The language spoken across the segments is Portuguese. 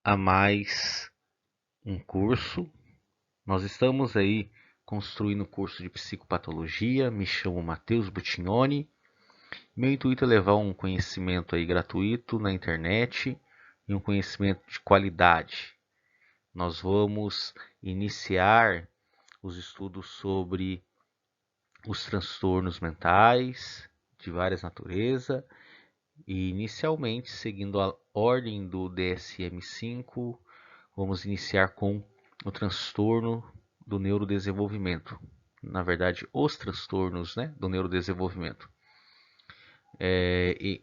A mais um curso. Nós estamos aí construindo o curso de psicopatologia. Me chamo Matheus Buttignoni. Meu intuito é levar um conhecimento aí gratuito na internet e um conhecimento de qualidade. Nós vamos iniciar os estudos sobre os transtornos mentais de várias naturezas e inicialmente, seguindo a ordem do DSM-5, vamos iniciar com o transtorno do neurodesenvolvimento. Na verdade, os transtornos, né, do neurodesenvolvimento.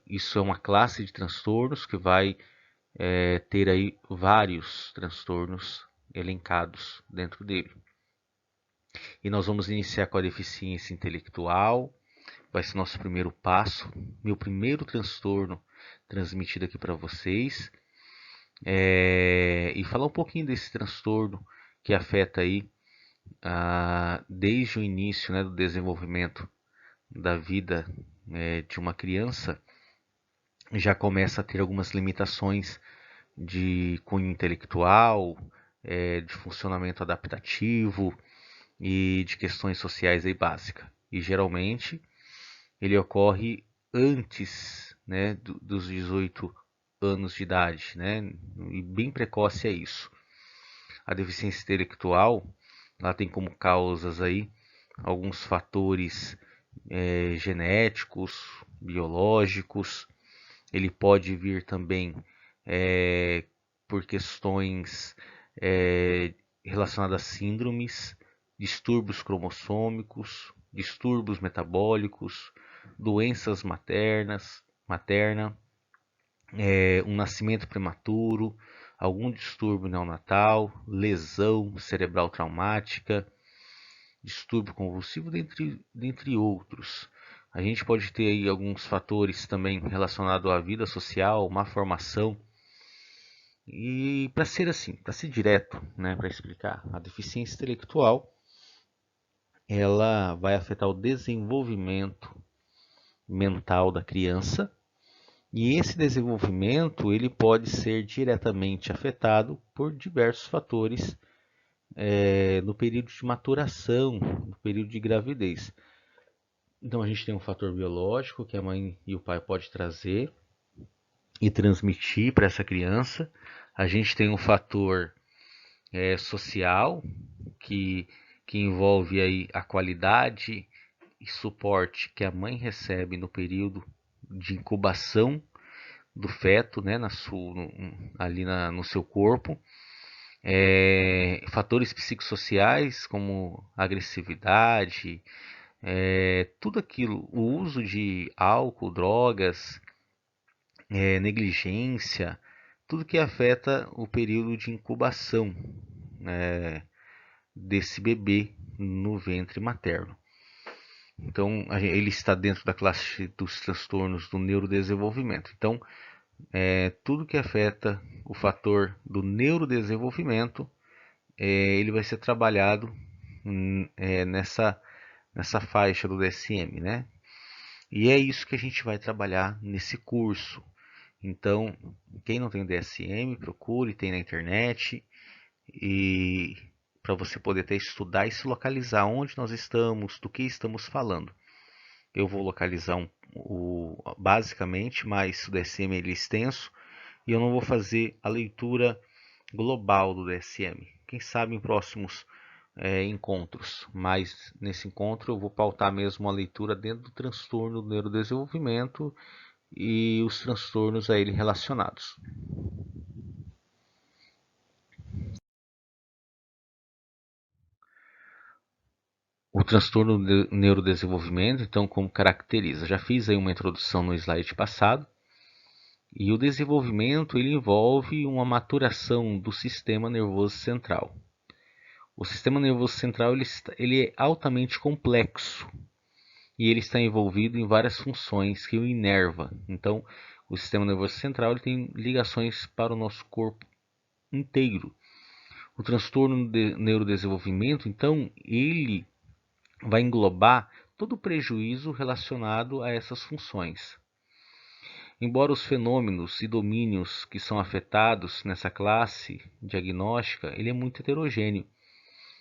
Isso é uma classe de transtornos que vai ter aí vários transtornos elencados dentro dele. E nós vamos iniciar com a deficiência intelectual. Vai ser nosso primeiro passo, meu primeiro transtorno transmitido aqui para vocês. E falar um pouquinho desse transtorno que afeta aí desde o início, né, do desenvolvimento da vida de uma criança, já começa a ter algumas limitações de cunho intelectual, de funcionamento adaptativo e de questões sociais aí básicas. E geralmente ele ocorre antes, né, dos 18 anos de idade, né, e bem precoce é isso. A deficiência intelectual, ela tem como causas aí alguns fatores genéticos, biológicos. Ele pode vir também por questões relacionadas a síndromes, distúrbios cromossômicos, distúrbios metabólicos, doenças materna, um nascimento prematuro, algum distúrbio neonatal, lesão cerebral traumática, distúrbio convulsivo, dentre outros. A gente pode ter aí alguns fatores também relacionados à vida social, má formação. E para ser assim, para ser direto, né, para explicar, a deficiência intelectual ela vai afetar o desenvolvimento mental da criança. E esse desenvolvimento ele pode ser diretamente afetado por diversos fatores no período de maturação, no período de gravidez. Então a gente tem um fator biológico que a mãe e o pai podem trazer e transmitir para essa criança. A gente tem um fator social que envolve aí a qualidade e suporte que a mãe recebe no período de incubação do feto, né, ali no seu corpo. Fatores psicossociais como agressividade, tudo aquilo, o uso de álcool, drogas, negligência, tudo que afeta o período de incubação desse bebê no ventre materno. Então, ele está dentro da classe dos transtornos do neurodesenvolvimento. Então, tudo que afeta o fator do neurodesenvolvimento, ele vai ser trabalhado nessa faixa do DSM, né? E é isso que a gente vai trabalhar nesse curso. Então, quem não tem o DSM, procure, tem na internet, e para você poder até estudar e se localizar onde nós estamos, do que estamos falando. Eu vou localizar basicamente, mas o DSM ele é extenso e eu não vou fazer a leitura global do DSM. Quem sabe em próximos encontros, mas nesse encontro eu vou pautar mesmo a leitura dentro do transtorno do neurodesenvolvimento e os transtornos a ele relacionados. O transtorno do neurodesenvolvimento, então, como caracteriza? Já fiz aí uma introdução no slide passado. E o desenvolvimento ele envolve uma maturação do sistema nervoso central. O sistema nervoso central ele é altamente complexo e ele está envolvido em várias funções que o inerva. Então, o sistema nervoso central ele tem ligações para o nosso corpo inteiro. O transtorno de neurodesenvolvimento, então, ele vai englobar todo o prejuízo relacionado a essas funções. Embora os fenômenos e domínios que são afetados nessa classe diagnóstica, ele é muito heterogêneo.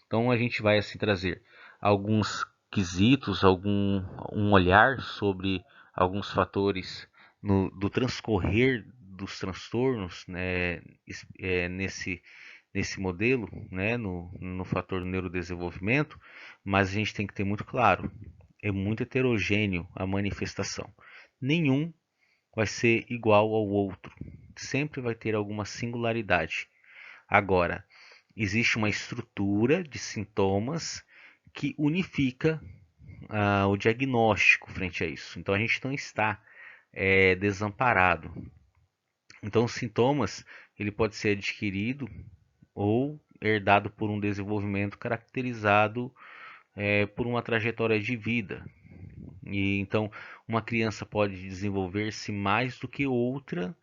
Então a gente vai assim trazer alguns quesitos, um olhar sobre alguns fatores do transcorrer dos transtornos, né, nesse modelo, né, no fator do neurodesenvolvimento, mas a gente tem que ter muito claro, é muito heterogêneo a manifestação. Nenhum vai ser igual ao outro, sempre vai ter alguma singularidade. Agora, existe uma estrutura de sintomas que unifica o diagnóstico frente a isso. Então a gente não está desamparado. Então os sintomas ele pode ser adquirido ou herdado por um desenvolvimento caracterizado por uma trajetória de vida. E então uma criança pode desenvolver-se mais do que outra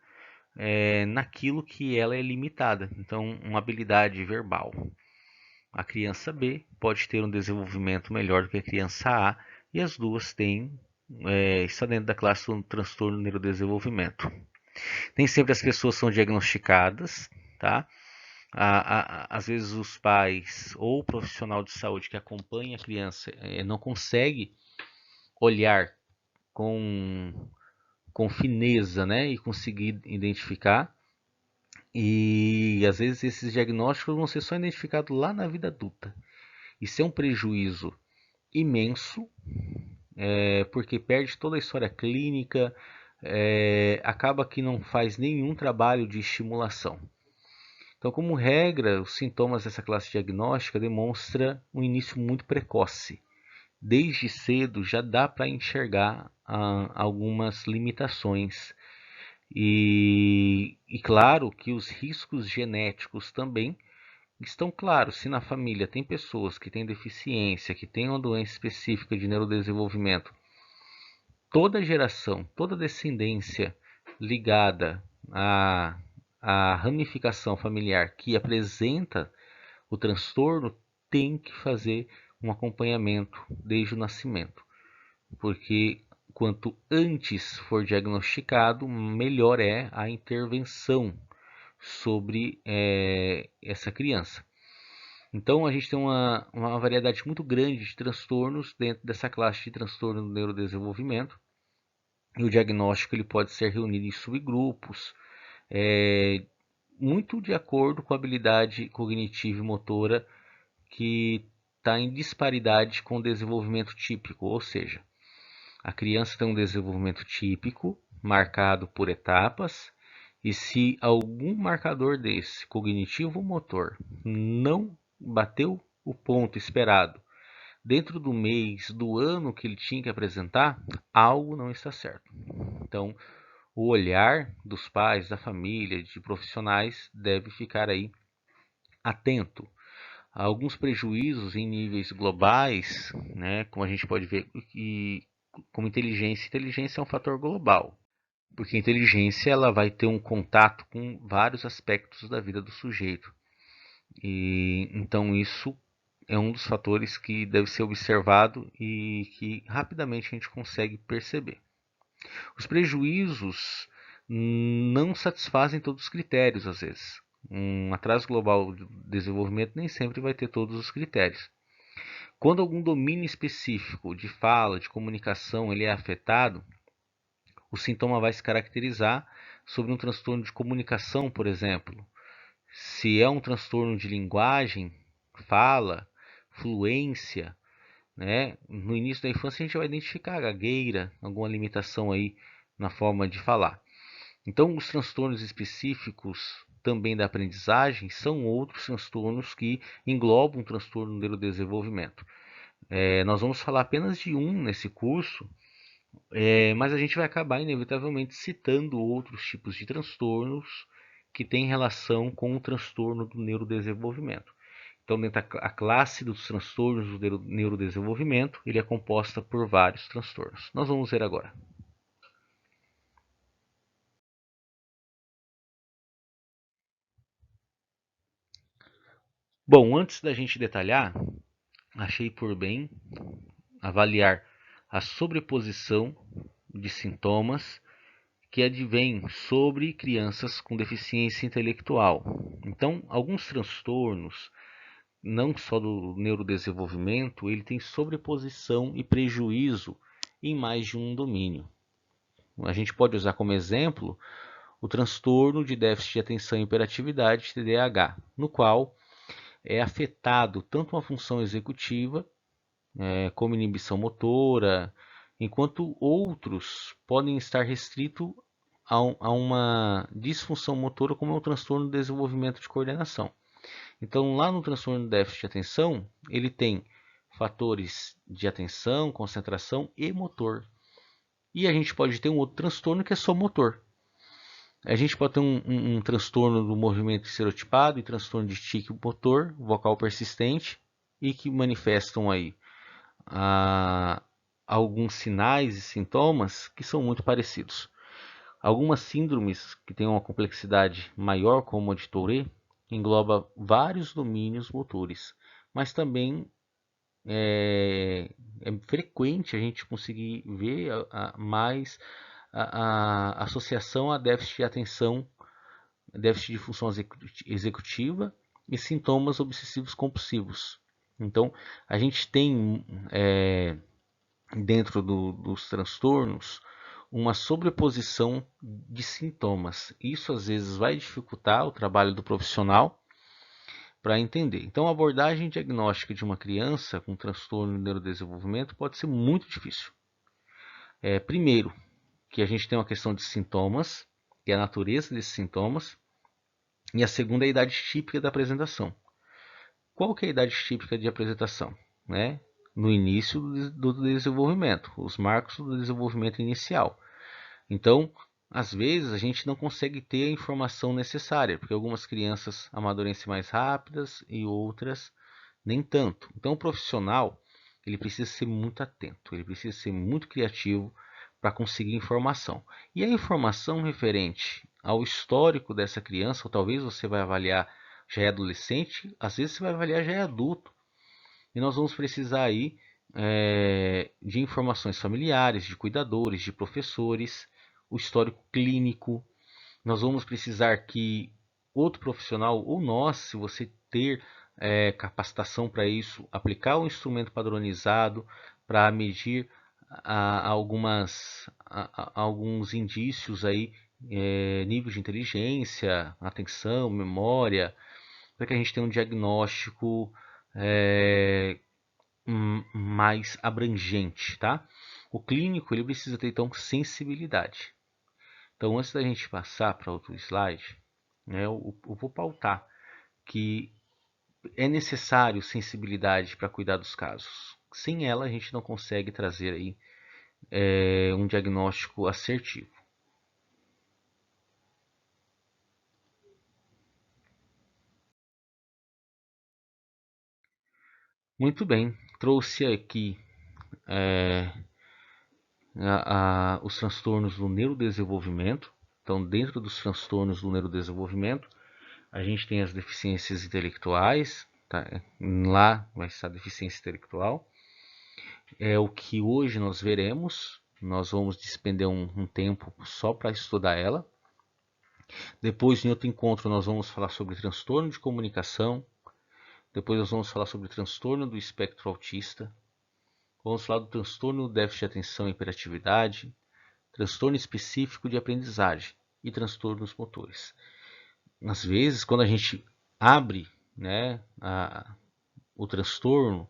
naquilo que ela é limitada. Então uma habilidade verbal. A criança B pode ter um desenvolvimento melhor do que a criança A e as duas têm está dentro da classe do transtorno do neurodesenvolvimento. Nem sempre as pessoas são diagnosticadas, tá? Às vezes os pais ou o profissional de saúde que acompanha a criança não consegue olhar com fineza, né, e conseguir identificar. E às vezes esses diagnósticos vão ser só identificados lá na vida adulta. Isso é um prejuízo imenso, porque perde toda a história clínica, acaba que não faz nenhum trabalho de estimulação. Então, como regra, os sintomas dessa classe diagnóstica demonstram um início muito precoce. Desde cedo já dá para enxergar algumas limitações. E claro que os riscos genéticos também estão claros. Se na família tem pessoas que têm deficiência, que têm uma doença específica de neurodesenvolvimento, toda geração, toda descendência ligada à ramificação familiar que apresenta o transtorno tem que fazer um acompanhamento desde o nascimento, porque quanto antes for diagnosticado, melhor é a intervenção sobre essa criança. Então a gente tem uma variedade muito grande de transtornos dentro dessa classe de transtorno do neurodesenvolvimento. E o diagnóstico ele pode ser reunido em subgrupos, muito de acordo com a habilidade cognitiva e motora que está em disparidade com o desenvolvimento típico, ou seja, a criança tem um desenvolvimento típico, marcado por etapas, e se algum marcador desse, cognitivo ou motor, não bateu o ponto esperado dentro do mês, do ano que ele tinha que apresentar, algo não está certo. Então, o olhar dos pais, da família, de profissionais deve ficar aí atento a alguns prejuízos em níveis globais, né, como a gente pode ver, e como inteligência. Inteligência é um fator global, porque a inteligência ela vai ter um contato com vários aspectos da vida do sujeito. E então isso é um dos fatores que deve ser observado e que rapidamente a gente consegue perceber. Os prejuízos não satisfazem todos os critérios, às vezes. Um atraso global de desenvolvimento nem sempre vai ter todos os critérios. Quando algum domínio específico de fala, de comunicação, ele é afetado, o sintoma vai se caracterizar sobre um transtorno de comunicação, por exemplo. Se é um transtorno de linguagem, fala, fluência, né? No início da infância a gente vai identificar a gagueira, alguma limitação aí na forma de falar. Então, os transtornos específicos também da aprendizagem são outros transtornos que englobam o transtorno do neurodesenvolvimento. Nós vamos falar apenas de um nesse curso, mas a gente vai acabar inevitavelmente citando outros tipos de transtornos que têm relação com o transtorno do neurodesenvolvimento. Então, dentro da classe dos transtornos do neurodesenvolvimento, ele é composta por vários transtornos. Nós vamos ver agora. Bom, antes da gente detalhar, achei por bem avaliar a sobreposição de sintomas que advém sobre crianças com deficiência intelectual. Então, alguns transtornos, não só do neurodesenvolvimento, ele tem sobreposição e prejuízo em mais de um domínio. A gente pode usar como exemplo o transtorno de déficit de atenção e hiperatividade, TDAH, no qual é afetado tanto uma função executiva, como inibição motora, enquanto outros podem estar restritos a uma disfunção motora, como é o transtorno de desenvolvimento de coordenação. Então, lá no transtorno de déficit de atenção, ele tem fatores de atenção, concentração e motor. E a gente pode ter um outro transtorno que é só motor. A gente pode ter um transtorno do movimento estereotipado e transtorno de tique motor, vocal persistente, e que manifestam aí alguns sinais e sintomas que são muito parecidos. Algumas síndromes que têm uma complexidade maior, como a de Tourette, engloba vários domínios motores, mas também é frequente a gente conseguir ver mais a associação a déficit de atenção, déficit de função executiva e sintomas obsessivos compulsivos. Então, a gente tem dentro dos transtornos uma sobreposição de sintomas. Isso às vezes vai dificultar o trabalho do profissional para entender. Então, a abordagem diagnóstica de uma criança com transtorno de neurodesenvolvimento pode ser muito difícil. Primeiro, que a gente tem uma questão de sintomas, que é a natureza desses sintomas, e a segunda é a idade típica da apresentação. Qual que é a idade típica de apresentação? No início do desenvolvimento, os marcos do desenvolvimento inicial. Então, às vezes, a gente não consegue ter a informação necessária, porque algumas crianças amadurecem mais rápidas e outras nem tanto. Então, o profissional ele precisa ser muito atento, ele precisa ser muito criativo para conseguir informação. E a informação referente ao histórico dessa criança, ou talvez você vai avaliar já é adolescente, às vezes você vai avaliar já é adulto. E nós vamos precisar aí de informações familiares, de cuidadores, de professores, o histórico clínico. Nós vamos precisar que outro profissional, ou nós, se você ter capacitação para isso, aplicar um instrumento padronizado para medir alguns indícios aí, nível de inteligência, atenção, memória, para que a gente tenha um diagnóstico mais abrangente, tá? O clínico ele precisa ter então sensibilidade. Então, antes da gente passar para outro slide, eu vou pautar que é necessário sensibilidade para cuidar dos casos. Sem ela, a gente não consegue trazer aí um diagnóstico assertivo. Muito bem, trouxe aqui os transtornos do neurodesenvolvimento. Então, dentro dos transtornos do neurodesenvolvimento, a gente tem as deficiências intelectuais, tá? Lá vai estar a deficiência intelectual. É o que hoje nós veremos, nós vamos despender um tempo só para estudar ela. Depois, em outro encontro, nós vamos falar sobre transtorno de comunicação. Depois nós vamos falar sobre transtorno do espectro autista. Vamos falar do transtorno do déficit de atenção e hiperatividade, transtorno específico de aprendizagem e transtornos motores. Às vezes, quando a gente abre o transtorno,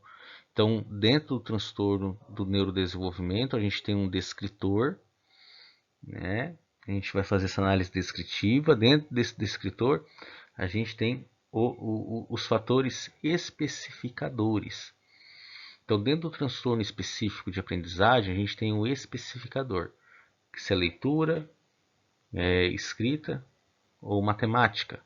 então dentro do transtorno do neurodesenvolvimento, a gente tem um descritor, a gente vai fazer essa análise descritiva. Dentro desse descritor, a gente tem os fatores especificadores. Então, dentro do transtorno específico de aprendizagem, a gente tem o especificador, que é leitura, escrita ou matemática.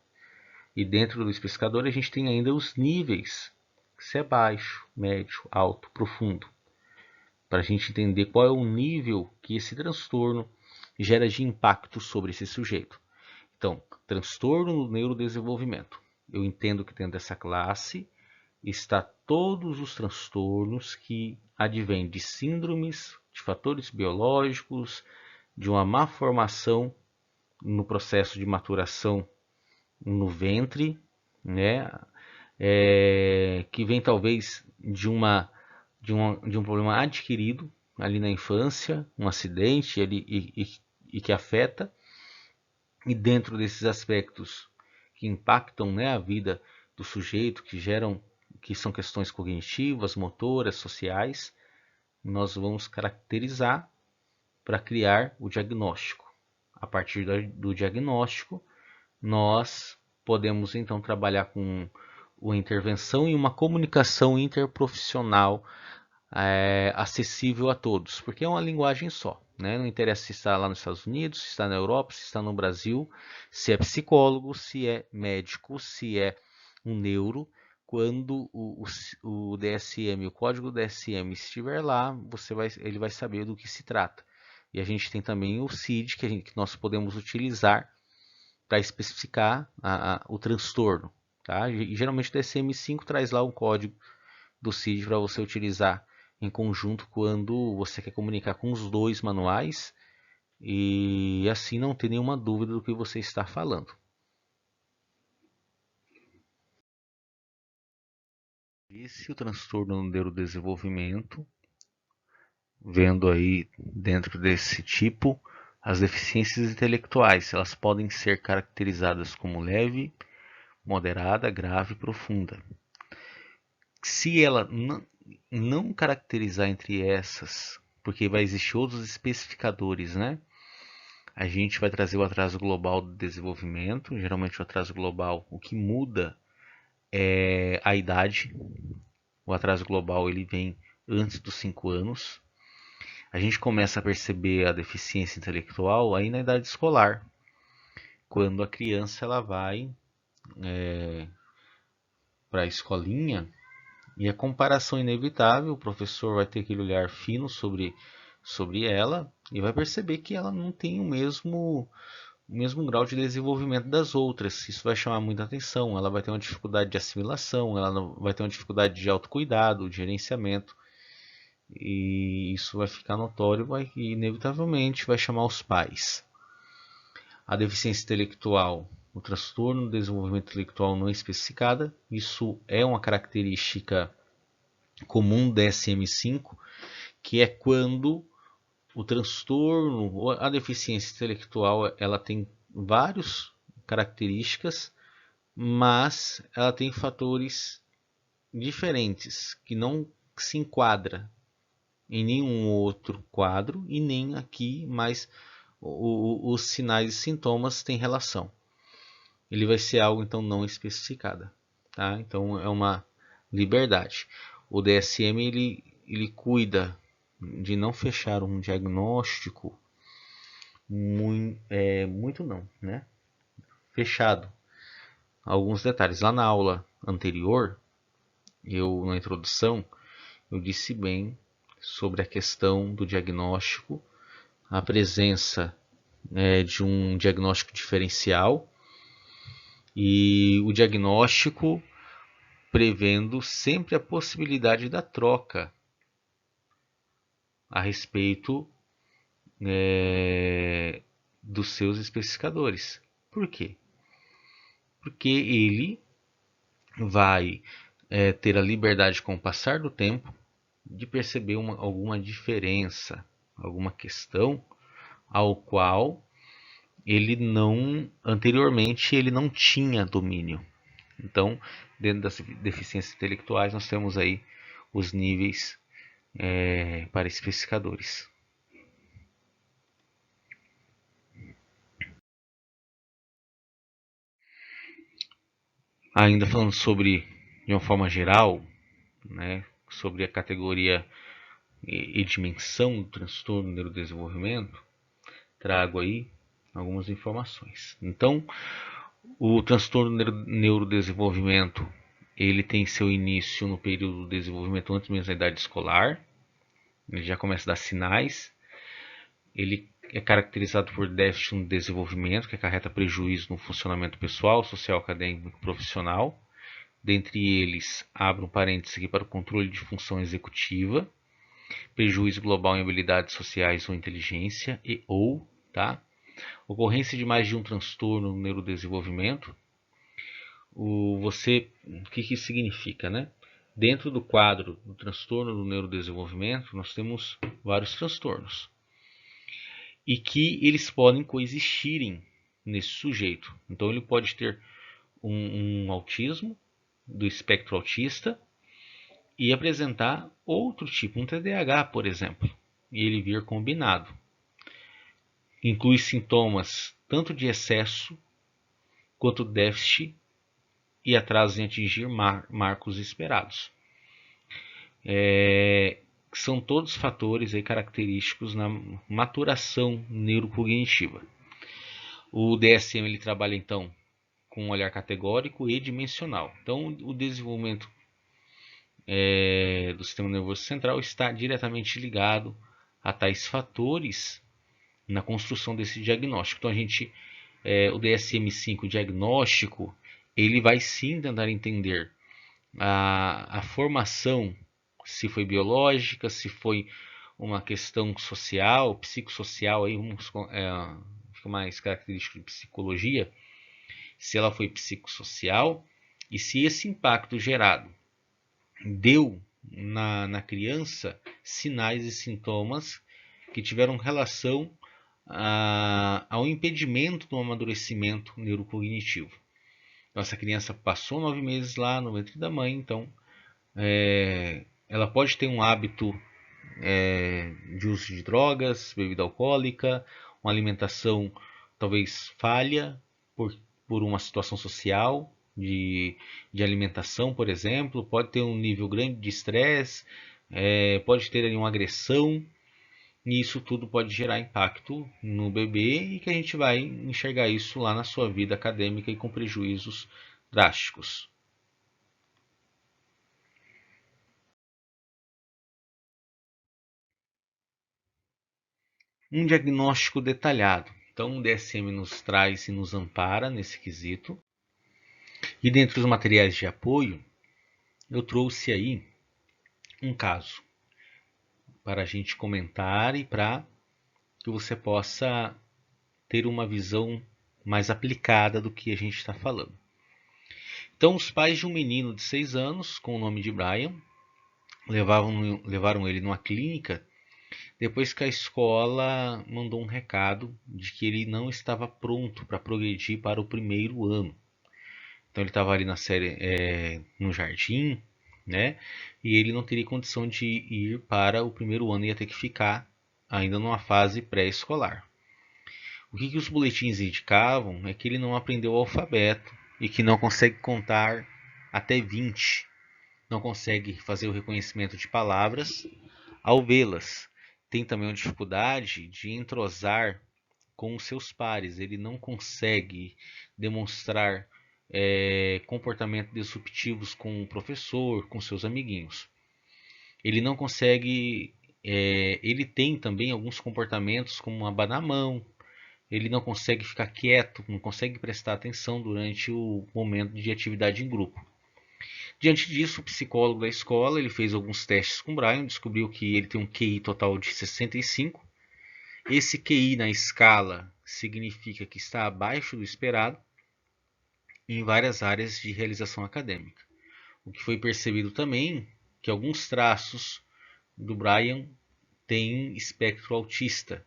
E dentro do especificador, a gente tem ainda os níveis, que é baixo, médio, alto, profundo, para a gente entender qual é o nível que esse transtorno gera de impacto sobre esse sujeito. Então, transtorno no neurodesenvolvimento. Eu entendo que dentro dessa classe está todos os transtornos que advêm de síndromes, de fatores biológicos, de uma má formação no processo de maturação no ventre, né? Que vem talvez de um problema adquirido ali na infância, um acidente e que afeta, e dentro desses aspectos que impactam, né, a vida do sujeito, que são questões cognitivas, motoras, sociais, nós vamos caracterizar para criar o diagnóstico. A partir do diagnóstico, nós podemos então trabalhar com uma intervenção e uma comunicação interprofissional acessível a todos, porque é uma linguagem só, né? Não interessa se está lá nos Estados Unidos, se está na Europa, se está no Brasil, se é psicólogo, se é médico, se é um neuro. Quando o DSM, o código DSM estiver lá, ele vai saber do que se trata. E a gente tem também o CID, que nós podemos utilizar para especificar o transtorno. Tá? E geralmente o DSM-5 traz lá um código do CID para você utilizar em conjunto quando você quer comunicar com os dois manuais e assim não ter nenhuma dúvida do que você está falando. Esse é o transtorno no neurodesenvolvimento, vendo aí dentro desse tipo as deficiências intelectuais. Elas podem ser caracterizadas como leve, moderada, grave e profunda. Se ela não caracterizar entre essas, porque vai existir outros especificadores, né? A gente vai trazer o atraso global do desenvolvimento. Geralmente o atraso global, o que muda é a idade. O atraso global ele vem antes dos 5 anos. A gente começa a perceber a deficiência intelectual aí na idade escolar, quando a criança ela vai para a escolinha e a comparação inevitável, o professor vai ter aquele olhar fino sobre ela e vai perceber que ela não tem o mesmo grau de desenvolvimento das outras. Isso vai chamar muita atenção. Ela vai ter uma dificuldade de assimilação, ela vai ter uma dificuldade de autocuidado, de gerenciamento. E isso vai ficar notório e inevitavelmente vai chamar os pais. A deficiência intelectual, o transtorno do desenvolvimento intelectual não especificada, isso é uma característica comum do DSM-5, que é quando o transtorno, a deficiência intelectual, ela tem várias características, mas ela tem fatores diferentes que não se enquadra em nenhum outro quadro e nem aqui, mas os sinais e sintomas têm relação. Ele vai ser algo então não especificada, tá? Então é uma liberdade. O DSM ele cuida de não fechar um diagnóstico muito não, né? Fechado. Alguns detalhes. Lá na aula anterior, na introdução, eu disse bem sobre a questão do diagnóstico, a presença de um diagnóstico diferencial e o diagnóstico prevendo sempre a possibilidade da troca a respeito dos seus especificadores. Por quê? Porque ele vai ter a liberdade com o passar do tempo de perceber alguma diferença, alguma questão ao qual ele anteriormente ele não tinha domínio. Então, dentro das deficiências intelectuais, nós temos aí os níveis para especificadores. Ainda falando de uma forma geral, né, sobre a categoria e dimensão do transtorno do neurodesenvolvimento, trago aí algumas informações. Então, o transtorno do neurodesenvolvimento ele tem seu início no período do desenvolvimento antes mesmo da idade escolar. Ele já começa a dar sinais. Ele é caracterizado por déficit no desenvolvimento, que acarreta prejuízo no funcionamento pessoal, social, acadêmico e profissional. Dentre eles, abro um parênteses aqui para o controle de função executiva, prejuízo global em habilidades sociais ou inteligência ou tá? Ocorrência de mais de um transtorno no neurodesenvolvimento. O que isso significa, né? Dentro do quadro do transtorno do neurodesenvolvimento, nós temos vários transtornos e que eles podem coexistirem nesse sujeito. Então ele pode ter um autismo do espectro autista e apresentar outro tipo, um TDAH, por exemplo, e ele vir combinado. Inclui sintomas tanto de excesso quanto déficit e atraso em atingir marcos esperados. São todos fatores aí característicos na maturação neurocognitiva. O DSM ele trabalha então com um olhar categórico e dimensional. Então, o desenvolvimento do sistema nervoso central está diretamente ligado a tais fatores na construção desse diagnóstico. Então, o DSM-5 diagnóstico, ele vai sim tentar entender a formação, se foi biológica, se foi uma questão social, psicossocial, aí fica mais característico de psicologia, se ela foi psicossocial e se esse impacto gerado deu na criança sinais e sintomas que tiveram relação ao impedimento do amadurecimento neurocognitivo. Então, essa criança passou 9 meses lá no ventre da mãe, então ela pode ter um hábito de uso de drogas, bebida alcoólica, uma alimentação talvez falha por uma situação social de alimentação, por exemplo, pode ter um nível grande de estresse, pode ter ali uma agressão, e isso tudo pode gerar impacto no bebê e que a gente vai enxergar isso lá na sua vida acadêmica e com prejuízos drásticos. Um diagnóstico detalhado. Então, o DSM nos traz e nos ampara nesse quesito. E dentre os materiais de apoio, eu trouxe aí um caso para a gente comentar e para que você possa ter uma visão mais aplicada do que a gente está falando. Então, os pais de um menino de 6 anos, com o nome de Brian, levaram ele numa clínica depois que a escola mandou um recado de que ele não estava pronto para progredir para o primeiro ano. Então ele estava ali na série, no jardim, né? E ele não teria condição de ir para o primeiro ano, ia ter que ficar ainda numa fase pré-escolar. O que os boletins indicavam é que ele não aprendeu o alfabeto e que não consegue contar até 20, não consegue fazer o reconhecimento de palavras ao vê-las. Tem também uma dificuldade de entrosar com os seus pares, ele não consegue demonstrar comportamentos disruptivos com o professor, com seus amiguinhos. Ele não consegue, ele tem também alguns comportamentos como abanar a mão, ele não consegue ficar quieto, não consegue prestar atenção durante o momento de atividade em grupo. Diante disso, o psicólogo da escola ele fez alguns testes com o Brian, descobriu que ele tem um QI total de 65. Esse QI na escala significa que está abaixo do esperado em várias áreas de realização acadêmica. O que foi percebido também que alguns traços do Brian têm espectro autista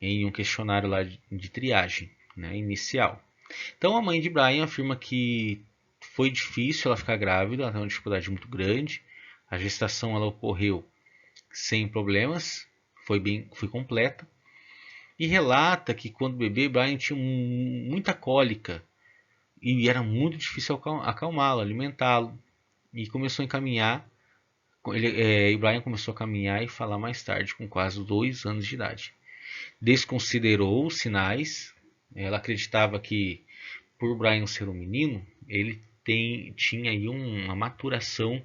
em um questionário lá de triagem, né, inicial. Então a mãe de Brian afirma que foi difícil ela ficar grávida, ela tem uma dificuldade muito grande. A gestação ela ocorreu sem problemas, foi completa. E relata que quando bebê, Brian tinha muita cólica e era muito difícil acalmá-lo, alimentá-lo. E começou a encaminhar, e Brian começou a caminhar e falar mais tarde, com quase 2 anos de idade. Desconsiderou os sinais, ela acreditava que por Brian ser um menino, ele tinha aí uma maturação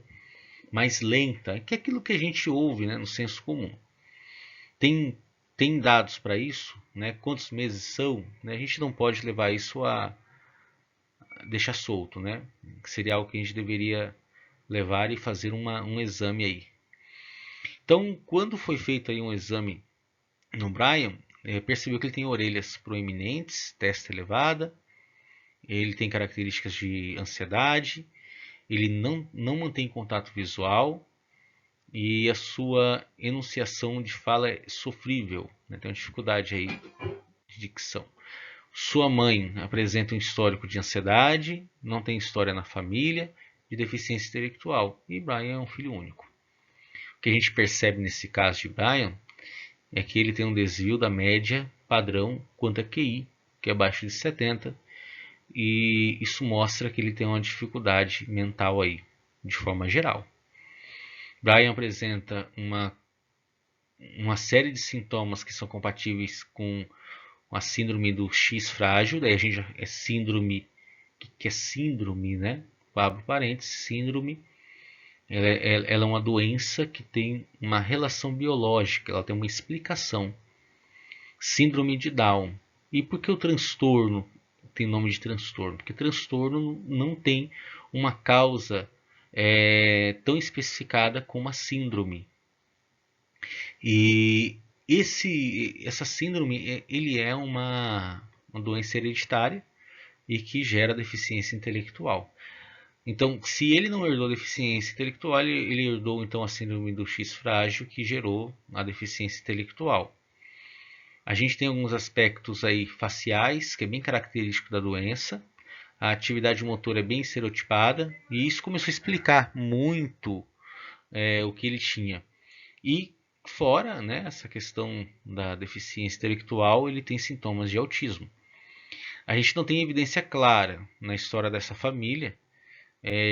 mais lenta, que é aquilo que a gente ouve, né, no senso comum. Tem dados para isso, né? Quantos meses são? Né? A gente não pode levar isso a deixar solto, né? Seria algo que a gente deveria levar e fazer um exame aí. Então, quando foi feito aí um exame no Brian, percebeu que ele tem orelhas proeminentes, testa elevada, ele tem características de ansiedade, ele não mantém contato visual e a sua enunciação de fala é sofrível, né? Tem uma dificuldade aí de dicção. Sua mãe apresenta um histórico de ansiedade, não tem história na família, de deficiência intelectual, e Brian é um filho único. O que a gente percebe nesse caso de Brian é que ele tem um desvio da média padrão quanto a QI, que é abaixo de 70, e isso mostra que ele tem uma dificuldade mental aí, de forma geral. Brian apresenta uma série de sintomas que são compatíveis com a síndrome do X frágil, daí a gente já é síndrome, que é síndrome, né? Abro parênteses, síndrome, ela é uma doença que tem uma relação biológica, ela tem uma explicação. Síndrome de Down. E por que o transtorno tem nome de transtorno? Porque transtorno não tem uma causa tão especificada como a síndrome. E essa síndrome ele é uma doença hereditária e que gera deficiência intelectual. Então, se ele não herdou deficiência intelectual, ele herdou então a síndrome do X frágil que gerou a deficiência intelectual. A gente tem alguns aspectos aí faciais, que é bem característico da doença. A atividade motora é bem estereotipada e isso começou a explicar muito o que ele tinha. E fora, né, essa questão da deficiência intelectual, ele tem sintomas de autismo. A gente não tem evidência clara na história dessa família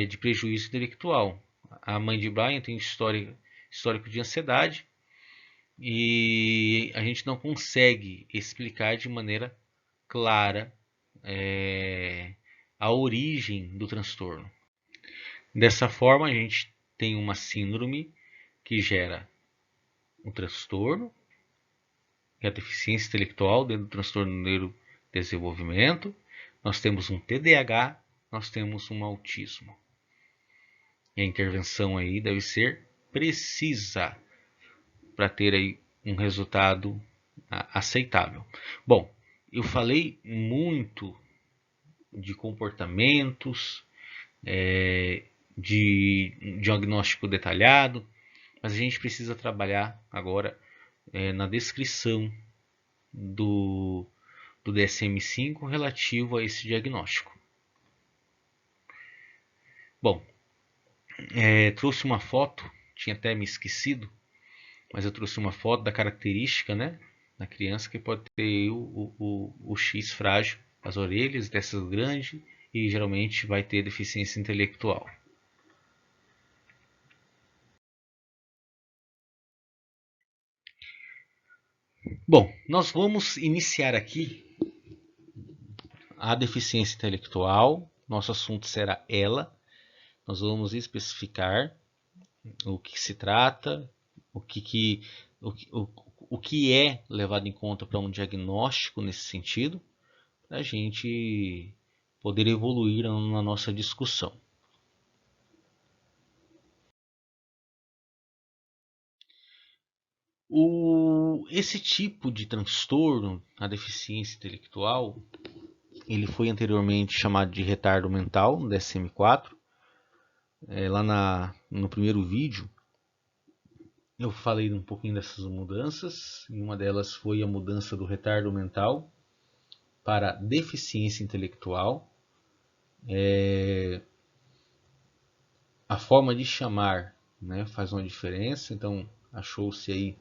de prejuízo intelectual. A mãe de Brian tem histórico de ansiedade e a gente não consegue explicar de maneira clara a origem do transtorno. Dessa forma, a gente tem uma síndrome que gera um transtorno, que é a deficiência intelectual dentro do transtorno do neurodesenvolvimento. Nós temos um TDAH, nós temos um autismo. E a intervenção aí deve ser precisa para ter aí um resultado aceitável. Bom, eu falei muito de comportamentos, de diagnóstico detalhado, mas a gente precisa trabalhar agora na descrição do DSM-5 relativo a esse diagnóstico. Bom, trouxe uma foto, tinha até me esquecido, mas eu trouxe uma foto da característica, né, da criança que pode ter o X frágil, as orelhas dessas grandes e geralmente vai ter deficiência intelectual. Bom, nós vamos iniciar aqui a deficiência intelectual. Nosso assunto será ela. Nós vamos especificar o que se trata, o que é levado em conta para um diagnóstico nesse sentido, para a gente poder evoluir na nossa discussão. Esse tipo de transtorno, a deficiência intelectual, ele foi anteriormente chamado de retardo mental, no DSM-4. Lá no primeiro vídeo, eu falei um pouquinho dessas mudanças, e uma delas foi a mudança do retardo mental para deficiência intelectual. A forma de chamar, né, faz uma diferença, então achou-se aí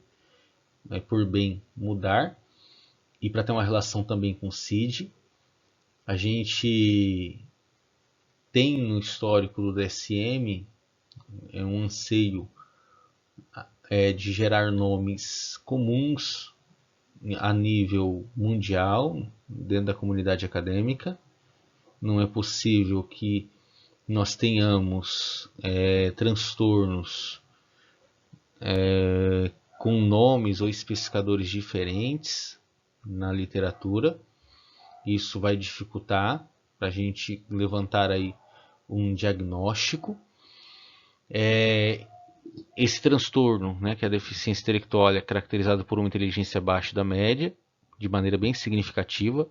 por bem mudar. E para ter uma relação também com o CID, a gente tem no histórico do DSM um anseio de gerar nomes comuns a nível mundial, dentro da comunidade acadêmica. Não é possível que nós tenhamos transtornos com nomes ou especificadores diferentes na literatura. Isso vai dificultar para a gente levantar aí um diagnóstico. Esse transtorno, né, que é a deficiência intelectual, é caracterizado por uma inteligência abaixo da média, de maneira bem significativa,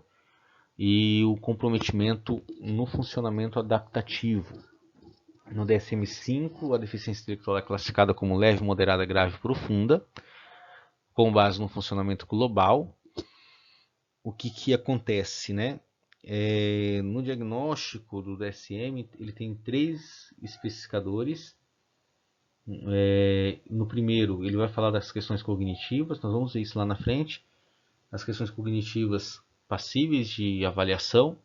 e o comprometimento no funcionamento adaptativo. No DSM-5, a deficiência intelectual é classificada como leve, moderada, grave e profunda, com base no funcionamento global. O que acontece, né? No diagnóstico do DSM, ele tem 3 especificadores. No primeiro, ele vai falar das questões cognitivas, nós vamos ver isso lá na frente. As questões cognitivas passíveis de avaliação,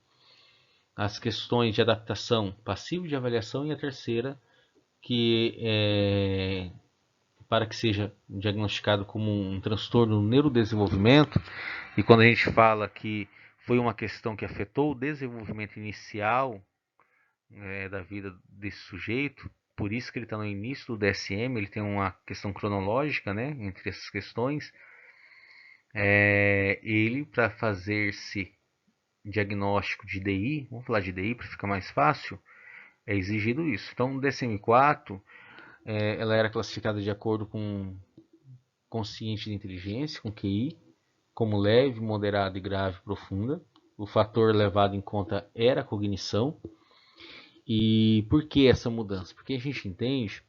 as questões de adaptação passível de avaliação, e a terceira, que é para que seja diagnosticado como um transtorno no neurodesenvolvimento. E quando a gente fala que foi uma questão que afetou o desenvolvimento inicial da vida desse sujeito, por isso que ele está no início do DSM, ele tem uma questão cronológica, né, entre essas questões. Ele, para fazer-se diagnóstico de DI, vamos falar de DI para ficar mais fácil, é exigido isso. Então, no DSM-4, ela era classificada de acordo com consciente de inteligência, com QI, como leve, moderada e grave profunda. O fator levado em conta era a cognição. E por que essa mudança? Porque a gente entende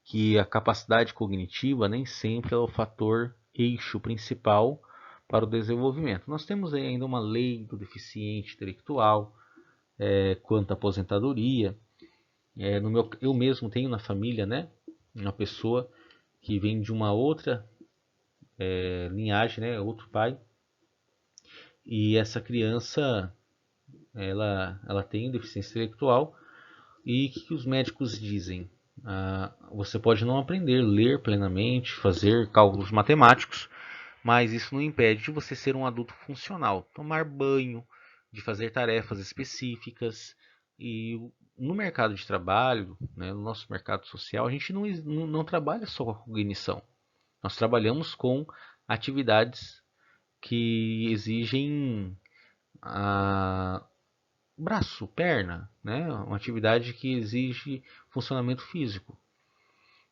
que a capacidade cognitiva nem sempre é o fator eixo principal para o desenvolvimento. Nós temos ainda uma lei do deficiente intelectual quanto à aposentadoria. Eu mesmo tenho na família, né, uma pessoa que vem de uma outra linhagem, né, outro pai, e essa criança ela tem deficiência intelectual. E o que os médicos dizem? Você pode não aprender a ler plenamente, fazer cálculos matemáticos, mas isso não impede de você ser um adulto funcional, tomar banho, de fazer tarefas específicas. E no mercado de trabalho, né, no nosso mercado social, a gente não trabalha só com a cognição. Nós trabalhamos com atividades que exigem braço, perna, né? Uma atividade que exige funcionamento físico.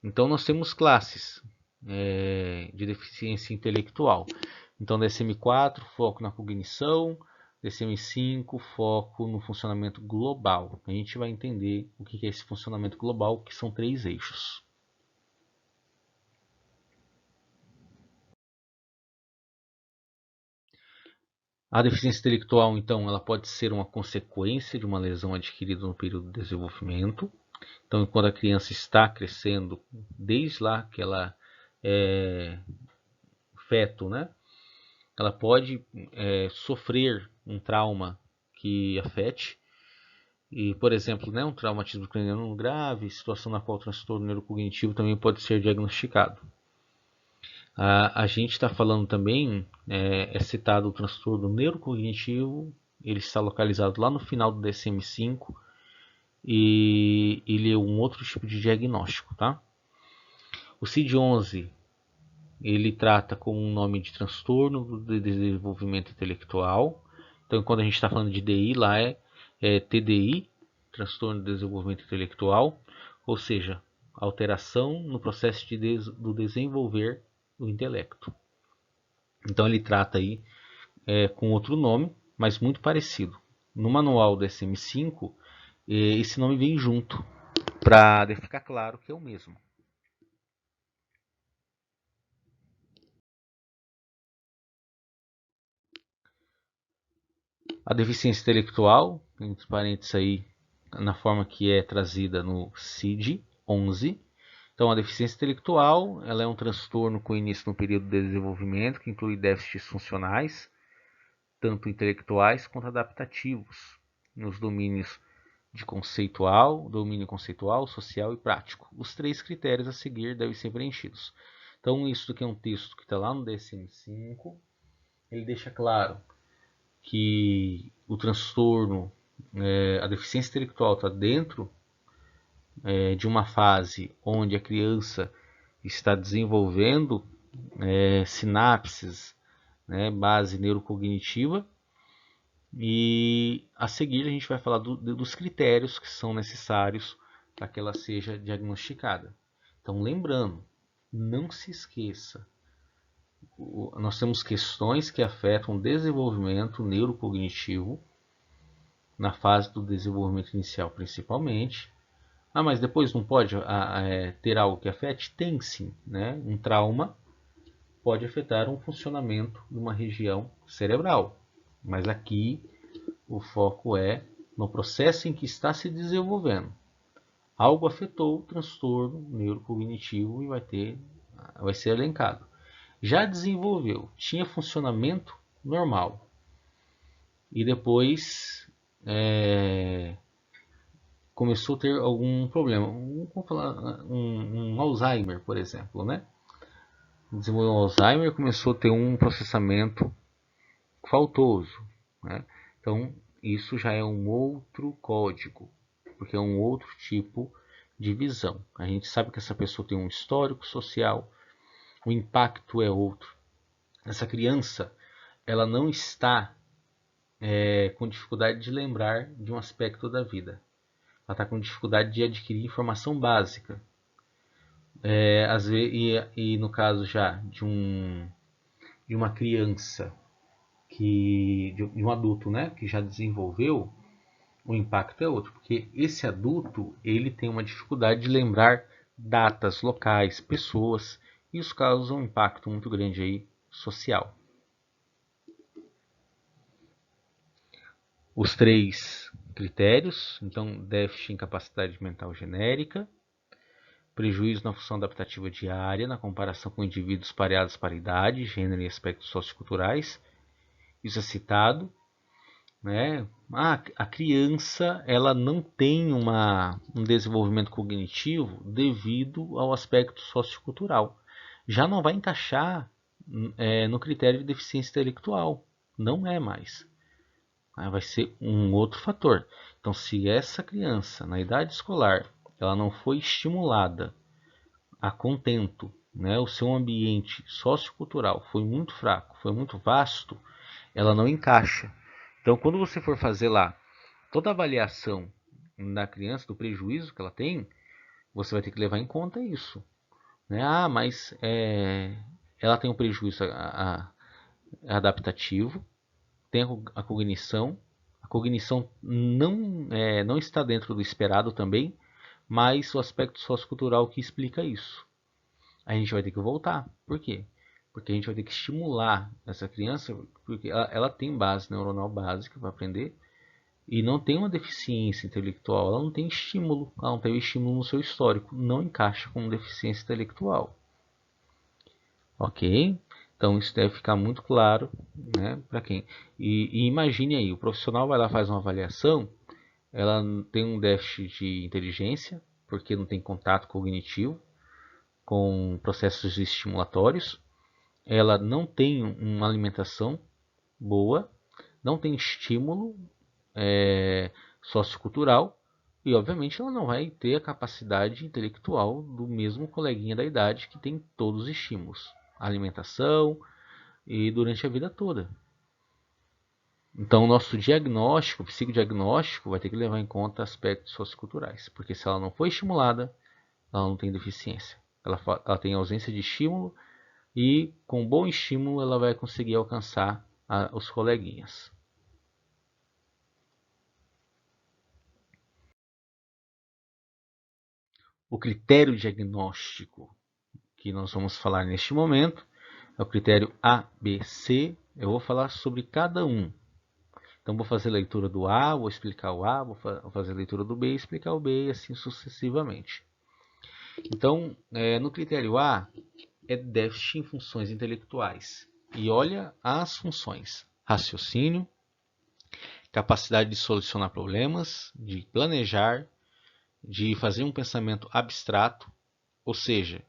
Então nós temos classes de deficiência intelectual. Então DSM-4, foco na cognição, DSM-5, foco no funcionamento global. A gente vai entender o que é esse funcionamento global, que são 3 eixos. A deficiência intelectual, então, ela pode ser uma consequência de uma lesão adquirida no período de desenvolvimento. Então, quando a criança está crescendo, desde lá que ela é feto, né, ela pode sofrer um trauma que afete. E, por exemplo, né, um traumatismo craniano grave, situação na qual o transtorno neurocognitivo também pode ser diagnosticado. A gente está falando também, citado o transtorno neurocognitivo, ele está localizado lá no final do DSM-5, e ele é um outro tipo de diagnóstico, tá? O CID-11, ele trata com um nome de transtorno do desenvolvimento intelectual. Então, quando a gente está falando de DI, lá é TDI, transtorno do desenvolvimento intelectual, ou seja, alteração no processo do desenvolver do intelecto. Então, ele trata aí com outro nome, mas muito parecido. No manual do DSM-5, esse nome vem junto, para ficar claro que é o mesmo. A deficiência intelectual, entre parênteses aí, na forma que é trazida no CID-11. Então, a deficiência intelectual ela é um transtorno com início no período de desenvolvimento, que inclui déficits funcionais, tanto intelectuais quanto adaptativos, nos domínios de domínio conceitual, social e prático. Os 3 critérios a seguir devem ser preenchidos. Então, isso aqui é um texto que está lá no DSM-5. Ele deixa claro que o transtorno, a deficiência intelectual está dentro de uma fase onde a criança está desenvolvendo sinapses, base neurocognitiva, e a seguir a gente vai falar dos critérios que são necessários para que ela seja diagnosticada. Então, lembrando, não se esqueça, nós temos questões que afetam o desenvolvimento neurocognitivo, na fase do desenvolvimento inicial principalmente. Mas depois não pode ter algo que afete? Tem sim, né? Um trauma pode afetar um funcionamento de uma região cerebral, mas aqui o foco é no processo em que está se desenvolvendo. Algo afetou o transtorno neurocognitivo e vai ser elencado. Já desenvolveu, tinha funcionamento normal e depois começou a ter algum problema. Vamos falar um Alzheimer, por exemplo, né? Desenvolveu um Alzheimer, começou a ter um processamento faltoso, né? Então isso já é um outro código, porque é um outro tipo de visão. A gente sabe que essa pessoa tem um histórico social, o impacto é outro. Essa criança, ela não está com dificuldade de lembrar de um aspecto da vida. Ela está com dificuldade de adquirir informação básica. E no caso já de uma criança, de um adulto, né, que já desenvolveu, o impacto é outro, porque esse adulto ele tem uma dificuldade de lembrar datas, locais, pessoas, e isso causa um impacto muito grande aí social. Os 3 critérios, então déficit em capacidade mental genérica, prejuízo na função adaptativa diária na comparação com indivíduos pareados para idade, gênero e aspectos socioculturais. Isso é citado, né? A criança ela não tem um desenvolvimento cognitivo devido ao aspecto sociocultural. Já não vai encaixar no critério de deficiência intelectual. Não é mais. Vai ser um outro fator. Então, se essa criança, na idade escolar, ela não foi estimulada a contento, né, o seu ambiente sociocultural foi muito fraco, foi muito vasto, ela não encaixa. Então, quando você for fazer lá toda a avaliação da criança, do prejuízo que ela tem, você vai ter que levar em conta isso. Né? Mas ela tem um prejuízo adaptativo, tem a cognição. A cognição não está dentro do esperado também, mas o aspecto sociocultural que explica isso. A gente vai ter que voltar. Por quê? Porque a gente vai ter que estimular essa criança, porque ela tem base neuronal básica para aprender e não tem uma deficiência intelectual, ela não tem estímulo, ela não teve estímulo no seu histórico, não encaixa como deficiência intelectual. Ok? Então isso deve ficar muito claro, né, para quem. E imagine aí, o profissional vai lá, faz uma avaliação, ela tem um déficit de inteligência, porque não tem contato cognitivo com processos estimulatórios, ela não tem uma alimentação boa, não tem estímulo sociocultural e, obviamente, ela não vai ter a capacidade intelectual do mesmo coleguinha da idade que tem todos os estímulos, alimentação e durante a vida toda. Então, o nosso diagnóstico, psicodiagnóstico, vai ter que levar em conta aspectos socioculturais, porque se ela não foi estimulada, ela não tem deficiência. Ela tem ausência de estímulo e, com bom estímulo, ela vai conseguir alcançar os coleguinhas. O critério diagnóstico que nós vamos falar neste momento é o critério ABC. Eu vou falar sobre cada um. Então, vou fazer a leitura do A, vou explicar o A, vou fazer a leitura do B, explicar o B e assim sucessivamente. Então, no critério A, é déficit em funções intelectuais. E olha as funções: raciocínio, capacidade de solucionar problemas, de planejar, de fazer um pensamento abstrato, ou seja,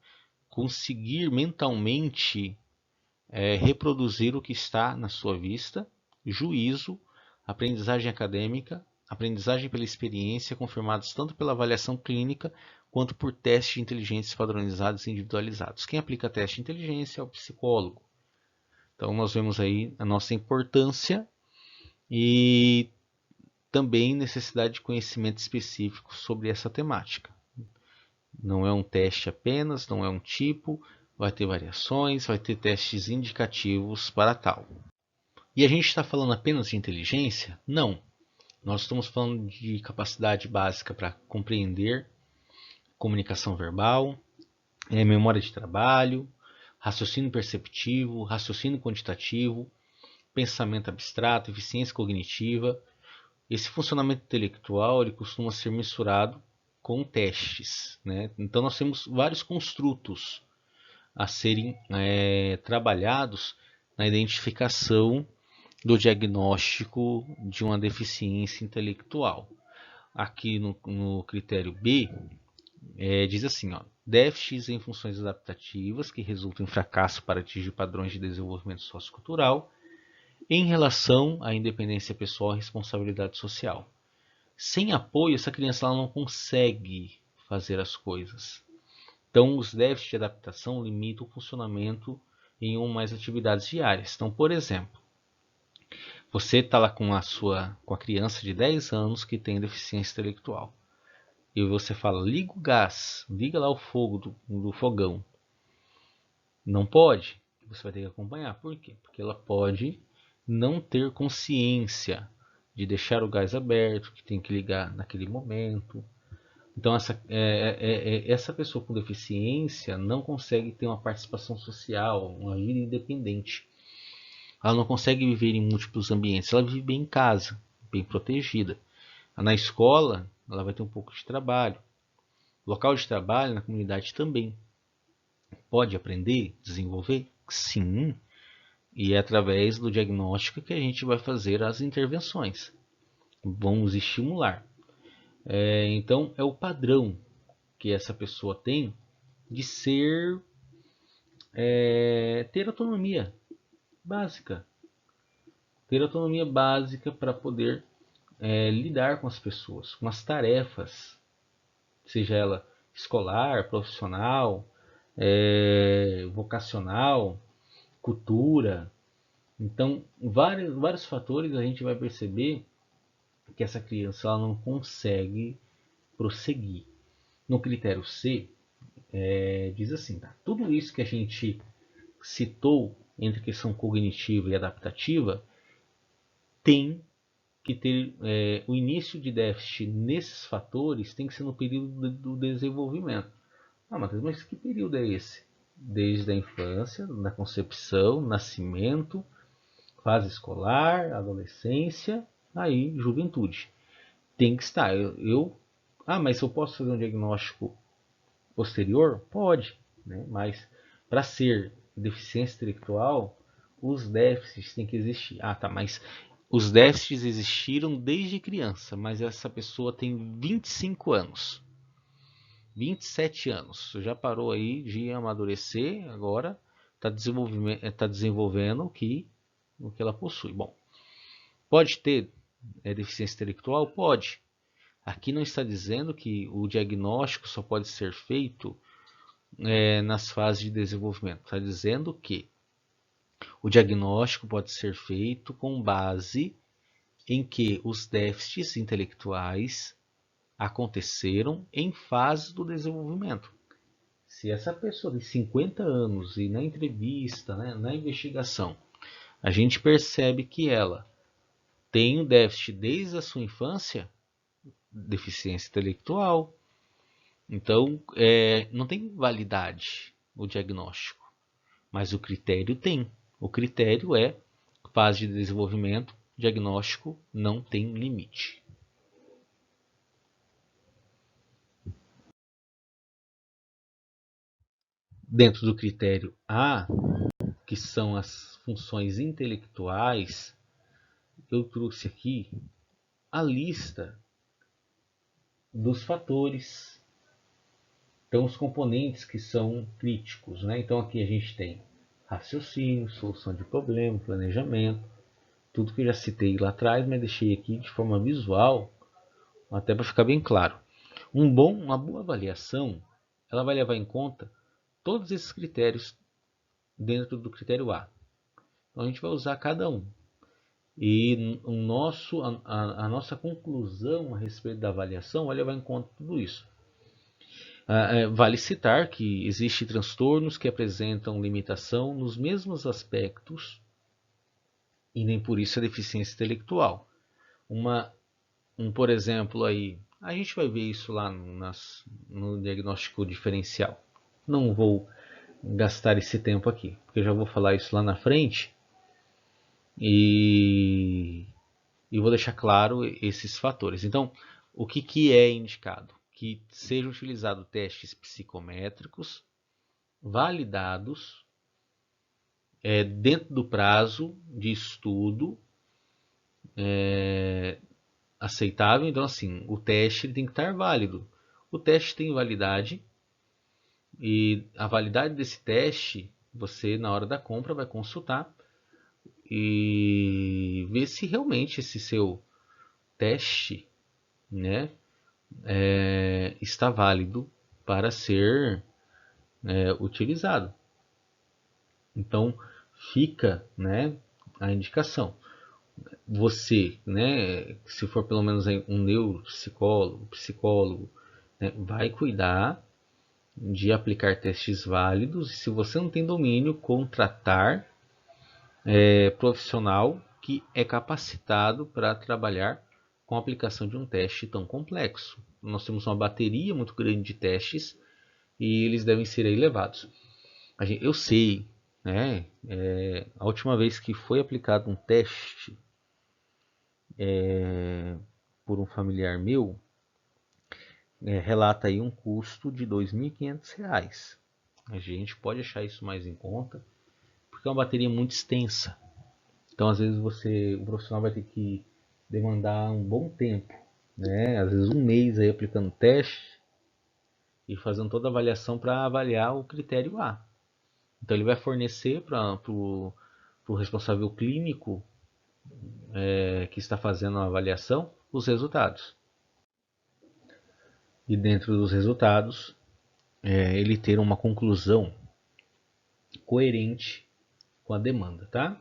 conseguir mentalmente reproduzir o que está na sua vista, juízo, aprendizagem acadêmica, aprendizagem pela experiência, confirmados tanto pela avaliação clínica quanto por testes de inteligência padronizados e individualizados. Quem aplica teste de inteligência é o psicólogo. Então nós vemos aí a nossa importância e também necessidade de conhecimento específico sobre essa temática. Não é um teste apenas, não é um tipo, vai ter variações, vai ter testes indicativos para tal. E a gente está falando apenas de inteligência? Não. Nós estamos falando de capacidade básica para compreender, comunicação verbal, memória de trabalho, raciocínio perceptivo, raciocínio quantitativo, pensamento abstrato, eficiência cognitiva. Esse funcionamento intelectual ele costuma ser mensurado com testes, né? Então nós temos vários construtos a serem trabalhados na identificação do diagnóstico de uma deficiência intelectual. Aqui no critério B, diz assim, ó, déficits em funções adaptativas que resultam em fracasso para atingir padrões de desenvolvimento sociocultural em relação à independência pessoal e responsabilidade social. Sem apoio, essa criança ela não consegue fazer as coisas. Então, os déficits de adaptação limitam o funcionamento em uma ou mais atividades diárias. Então, por exemplo, você está lá com a criança de 10 anos que tem deficiência intelectual. E você fala, liga o gás, liga lá o fogo do fogão. Não pode. Você vai ter que acompanhar. Por quê? Porque ela pode não ter consciência de deixar o gás aberto, que tem que ligar naquele momento. Então essa pessoa com deficiência não consegue ter uma participação social, uma vida independente. Ela não consegue viver em múltiplos ambientes. Ela vive bem em casa, bem protegida. Na escola, ela vai ter um pouco de trabalho. Local de trabalho, na comunidade também. Pode aprender, desenvolver? Sim. E é através do diagnóstico que a gente vai fazer as intervenções. Vamos estimular. Então, é o padrão que essa pessoa tem de ter autonomia básica. Ter autonomia básica para poder lidar com as pessoas, com as tarefas, seja ela escolar, profissional, vocacional, cultura. Então, vários fatores a gente vai perceber que essa criança ela não consegue prosseguir. No critério C, diz assim, tá? Tudo isso que a gente citou entre questão cognitiva e adaptativa tem que ter o início de déficit nesses fatores tem que ser no período do desenvolvimento. Ah, Matheus, mas que período é esse? Desde a infância, na concepção, nascimento, fase escolar, adolescência, aí juventude. Tem que estar. Mas eu posso fazer um diagnóstico posterior? Pode, né? Mas para ser deficiência intelectual, os déficits têm que existir. Ah, tá, mas os déficits existiram desde criança, mas essa pessoa tem 25 anos, 27 anos, já parou aí de amadurecer, agora está desenvolvendo o que ela possui. Bom, pode ter deficiência intelectual? Pode. Aqui não está dizendo que o diagnóstico só pode ser feito nas fases de desenvolvimento. Está dizendo que o diagnóstico pode ser feito com base em que os déficits intelectuais aconteceram em fases do desenvolvimento. Se essa pessoa de 50 anos e na entrevista, né, na investigação, a gente percebe que ela tem um déficit desde a sua infância, deficiência intelectual, então não tem validade o diagnóstico, mas o critério tem. O critério é fase de desenvolvimento, diagnóstico não tem limite. Dentro do critério A, que são as funções intelectuais, eu trouxe aqui a lista dos fatores, então os componentes que são críticos, né? Então aqui a gente tem raciocínio, solução de problema, planejamento, tudo que eu já citei lá atrás, mas deixei aqui de forma visual, até para ficar bem claro. Uma boa avaliação, ela vai levar em conta todos esses critérios dentro do critério A. Então a gente vai usar cada um. E a nossa conclusão a respeito da avaliação vai levar em conta tudo isso. Vale citar que existem transtornos que apresentam limitação nos mesmos aspectos e nem por isso é deficiência intelectual. Por exemplo, aí, a gente vai ver isso lá no diagnóstico diferencial. Não vou gastar esse tempo aqui, porque eu já vou falar isso lá na frente e vou deixar claro esses fatores. Então, o que é indicado? Que sejam utilizados testes psicométricos validados dentro do prazo de estudo aceitável. Então, assim, o teste tem que estar válido. O teste tem validade e a validade desse teste você, na hora da compra, vai consultar e ver se realmente esse seu teste, né, está válido para ser utilizado. Então, fica, né, a indicação. Você, né, se for pelo menos um neuropsicólogo, psicólogo, né, vai cuidar de aplicar testes válidos e, se você não tem domínio, contratar profissional que é capacitado para trabalhar com a aplicação de um teste tão complexo. Nós temos uma bateria muito grande de testes e eles devem ser elevados. Eu sei, né, a última vez que foi aplicado um teste por um familiar meu, relata aí um custo de R$ 2.500. A gente pode achar isso mais em conta, porque é uma bateria muito extensa. Então, às vezes, o profissional vai ter que demandar um bom tempo, né? Às vezes um mês aí aplicando teste e fazendo toda a avaliação para avaliar o critério A. Então, ele vai fornecer para o responsável clínico que está fazendo a avaliação os resultados. E dentro dos resultados, ele ter uma conclusão coerente com a demanda, tá?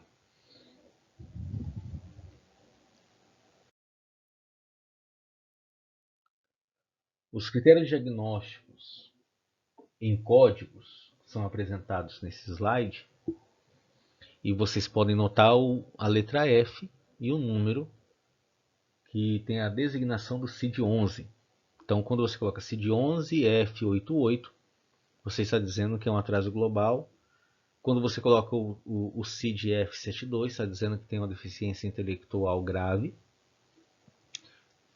Os critérios diagnósticos em códigos são apresentados nesse slide e vocês podem notar a letra F e o número que tem a designação do CID-11. Então, quando você coloca CID-11 F88, você está dizendo que é um atraso global. Quando você coloca o CID F72, está dizendo que tem uma deficiência intelectual grave.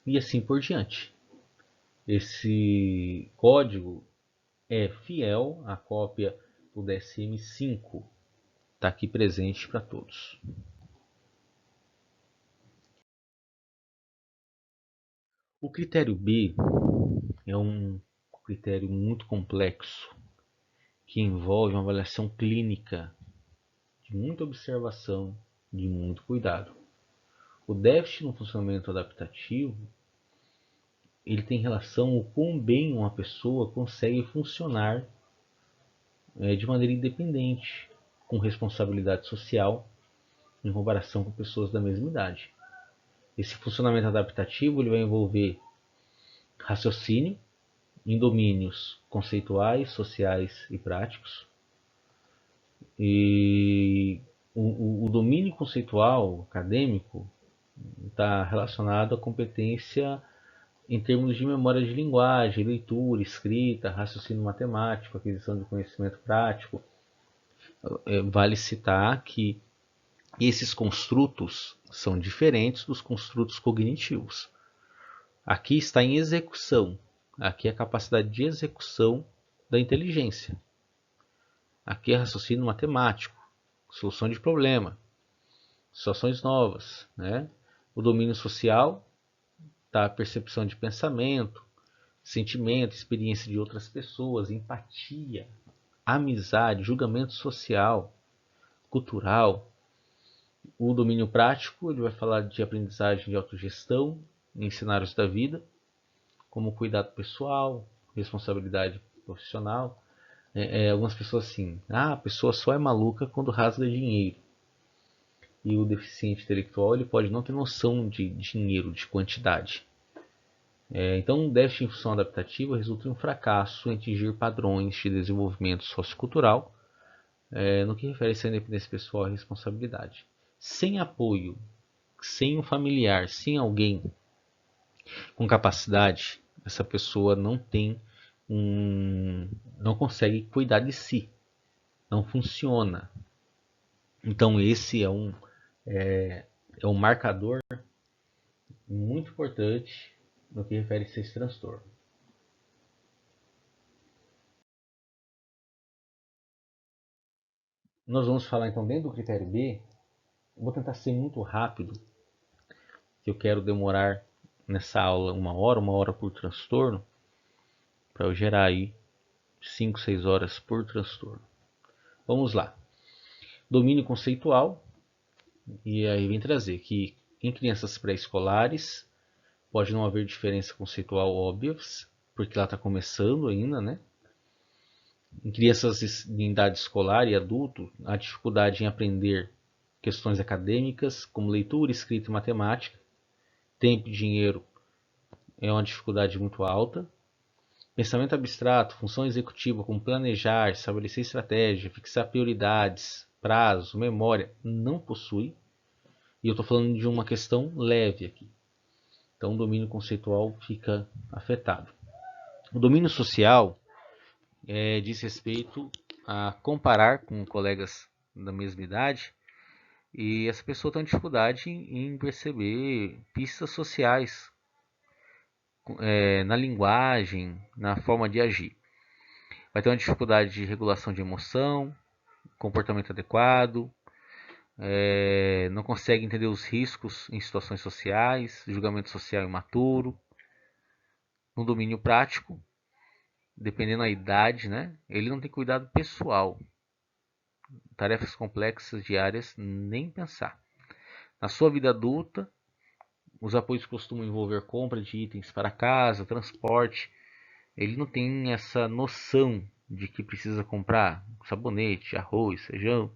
E assim por diante. Esse código é fiel à cópia do DSM-5. Está aqui presente para todos. O critério B é um critério muito complexo, que envolve uma avaliação clínica de muita observação, de muito cuidado. O déficit no funcionamento adaptativo, ele tem relação com o quão bem uma pessoa consegue funcionar de maneira independente, com responsabilidade social, em comparação com pessoas da mesma idade. Esse funcionamento adaptativo ele vai envolver raciocínio em domínios conceituais, sociais e práticos. E o domínio conceitual acadêmico está relacionado à competência em termos de memória de linguagem, leitura, escrita, raciocínio matemático, aquisição de conhecimento prático. Vale citar que esses construtos são diferentes dos construtos cognitivos. Aqui está em execução. Aqui é a capacidade de execução da inteligência. Aqui é raciocínio matemático, solução de problema, situações novas, né? O domínio social está a percepção de pensamento, sentimento, experiência de outras pessoas, empatia, amizade, julgamento social, cultural. O domínio prático, ele vai falar de aprendizagem de autogestão em cenários da vida, como cuidado pessoal, responsabilidade profissional. Algumas pessoas assim, a pessoa só é maluca quando rasga dinheiro. E o deficiente intelectual ele pode não ter noção de dinheiro, de quantidade. Então, o déficit em função adaptativa resulta em um fracasso em atingir padrões de desenvolvimento sociocultural no que refere-se à independência pessoal e responsabilidade. Sem apoio, sem um familiar, sem alguém com capacidade, essa pessoa não consegue cuidar de si, não funciona. Então esse é um marcador muito importante no que refere-se a esse transtorno. Nós vamos falar então dentro do critério B. Vou tentar ser muito rápido, que eu quero demorar nessa aula uma hora por transtorno, para eu gerar aí 5, 6 horas por transtorno. Vamos lá. Domínio conceitual, e aí vem trazer que em crianças pré-escolares pode não haver diferença conceitual óbvias, porque ela está começando ainda, né? Em crianças em idade escolar e adulto, a dificuldade em aprender questões acadêmicas, como leitura, escrita e matemática, tempo e dinheiro é uma dificuldade muito alta. Pensamento abstrato, função executiva como planejar, estabelecer estratégia, fixar prioridades, prazo, memória, não possui. E eu estou falando de uma questão leve aqui. Então o domínio conceitual fica afetado. O domínio social diz respeito a comparar com colegas da mesma idade, e essa pessoa tem dificuldade em perceber pistas sociais na linguagem, na forma de agir. Vai ter uma dificuldade de regulação de emoção, comportamento adequado, não consegue entender os riscos em situações sociais, julgamento social imaturo. No domínio prático, dependendo da idade, né, ele não tem cuidado pessoal. Tarefas complexas diárias, nem pensar. Na sua vida adulta, os apoios costumam envolver compra de itens para casa, transporte. Ele não tem essa noção de que precisa comprar sabonete, arroz, feijão.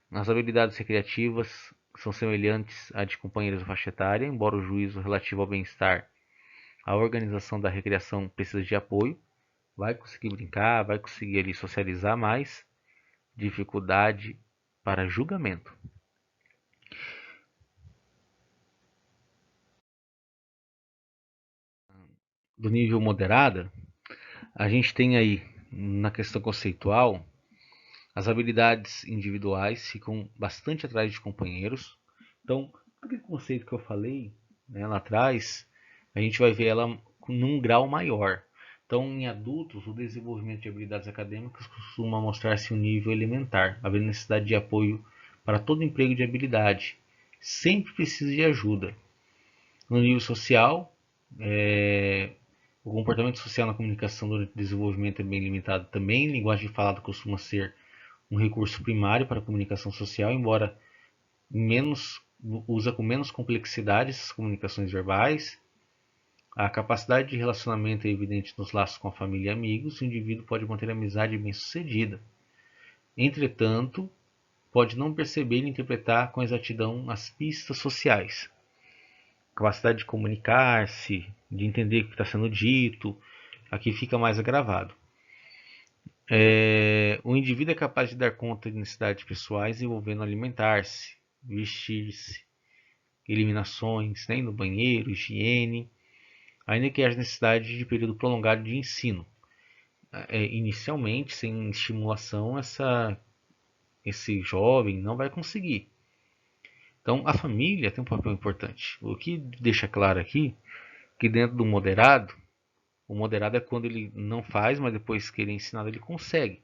As habilidades recreativas são semelhantes à de companheiros de faixa etária, embora o juízo relativo ao bem-estar, a organização da recreação precisa de apoio. Vai conseguir brincar, vai conseguir ali socializar mais. Dificuldade para julgamento. Do nível moderada, a gente tem aí na questão conceitual, as habilidades individuais ficam bastante atrás de companheiros. Então, aquele conceito que eu falei, né, lá atrás, a gente vai ver ela num grau maior. Então, em adultos, o desenvolvimento de habilidades acadêmicas costuma mostrar-se um nível elementar, havendo necessidade de apoio para todo emprego de habilidade. Sempre precisa de ajuda. No nível social, o comportamento social na comunicação durante o desenvolvimento é bem limitado também. Linguagem falada costuma ser um recurso primário para a comunicação social, embora usa com menos complexidade essas comunicações verbais. A capacidade de relacionamento é evidente nos laços com a família e amigos. O indivíduo pode manter a amizade bem-sucedida. Entretanto, pode não perceber e interpretar com exatidão as pistas sociais. Capacidade de comunicar-se, de entender o que está sendo dito, aqui fica mais agravado. O indivíduo é capaz de dar conta de necessidades pessoais envolvendo alimentar-se, vestir-se, eliminações, né, no banheiro, higiene, ainda que haja necessidade de período prolongado de ensino. Inicialmente, sem estimulação, esse jovem não vai conseguir. Então, a família tem um papel importante. O que deixa claro aqui que dentro do moderado, o moderado é quando ele não faz, mas depois que ele é ensinado, ele consegue.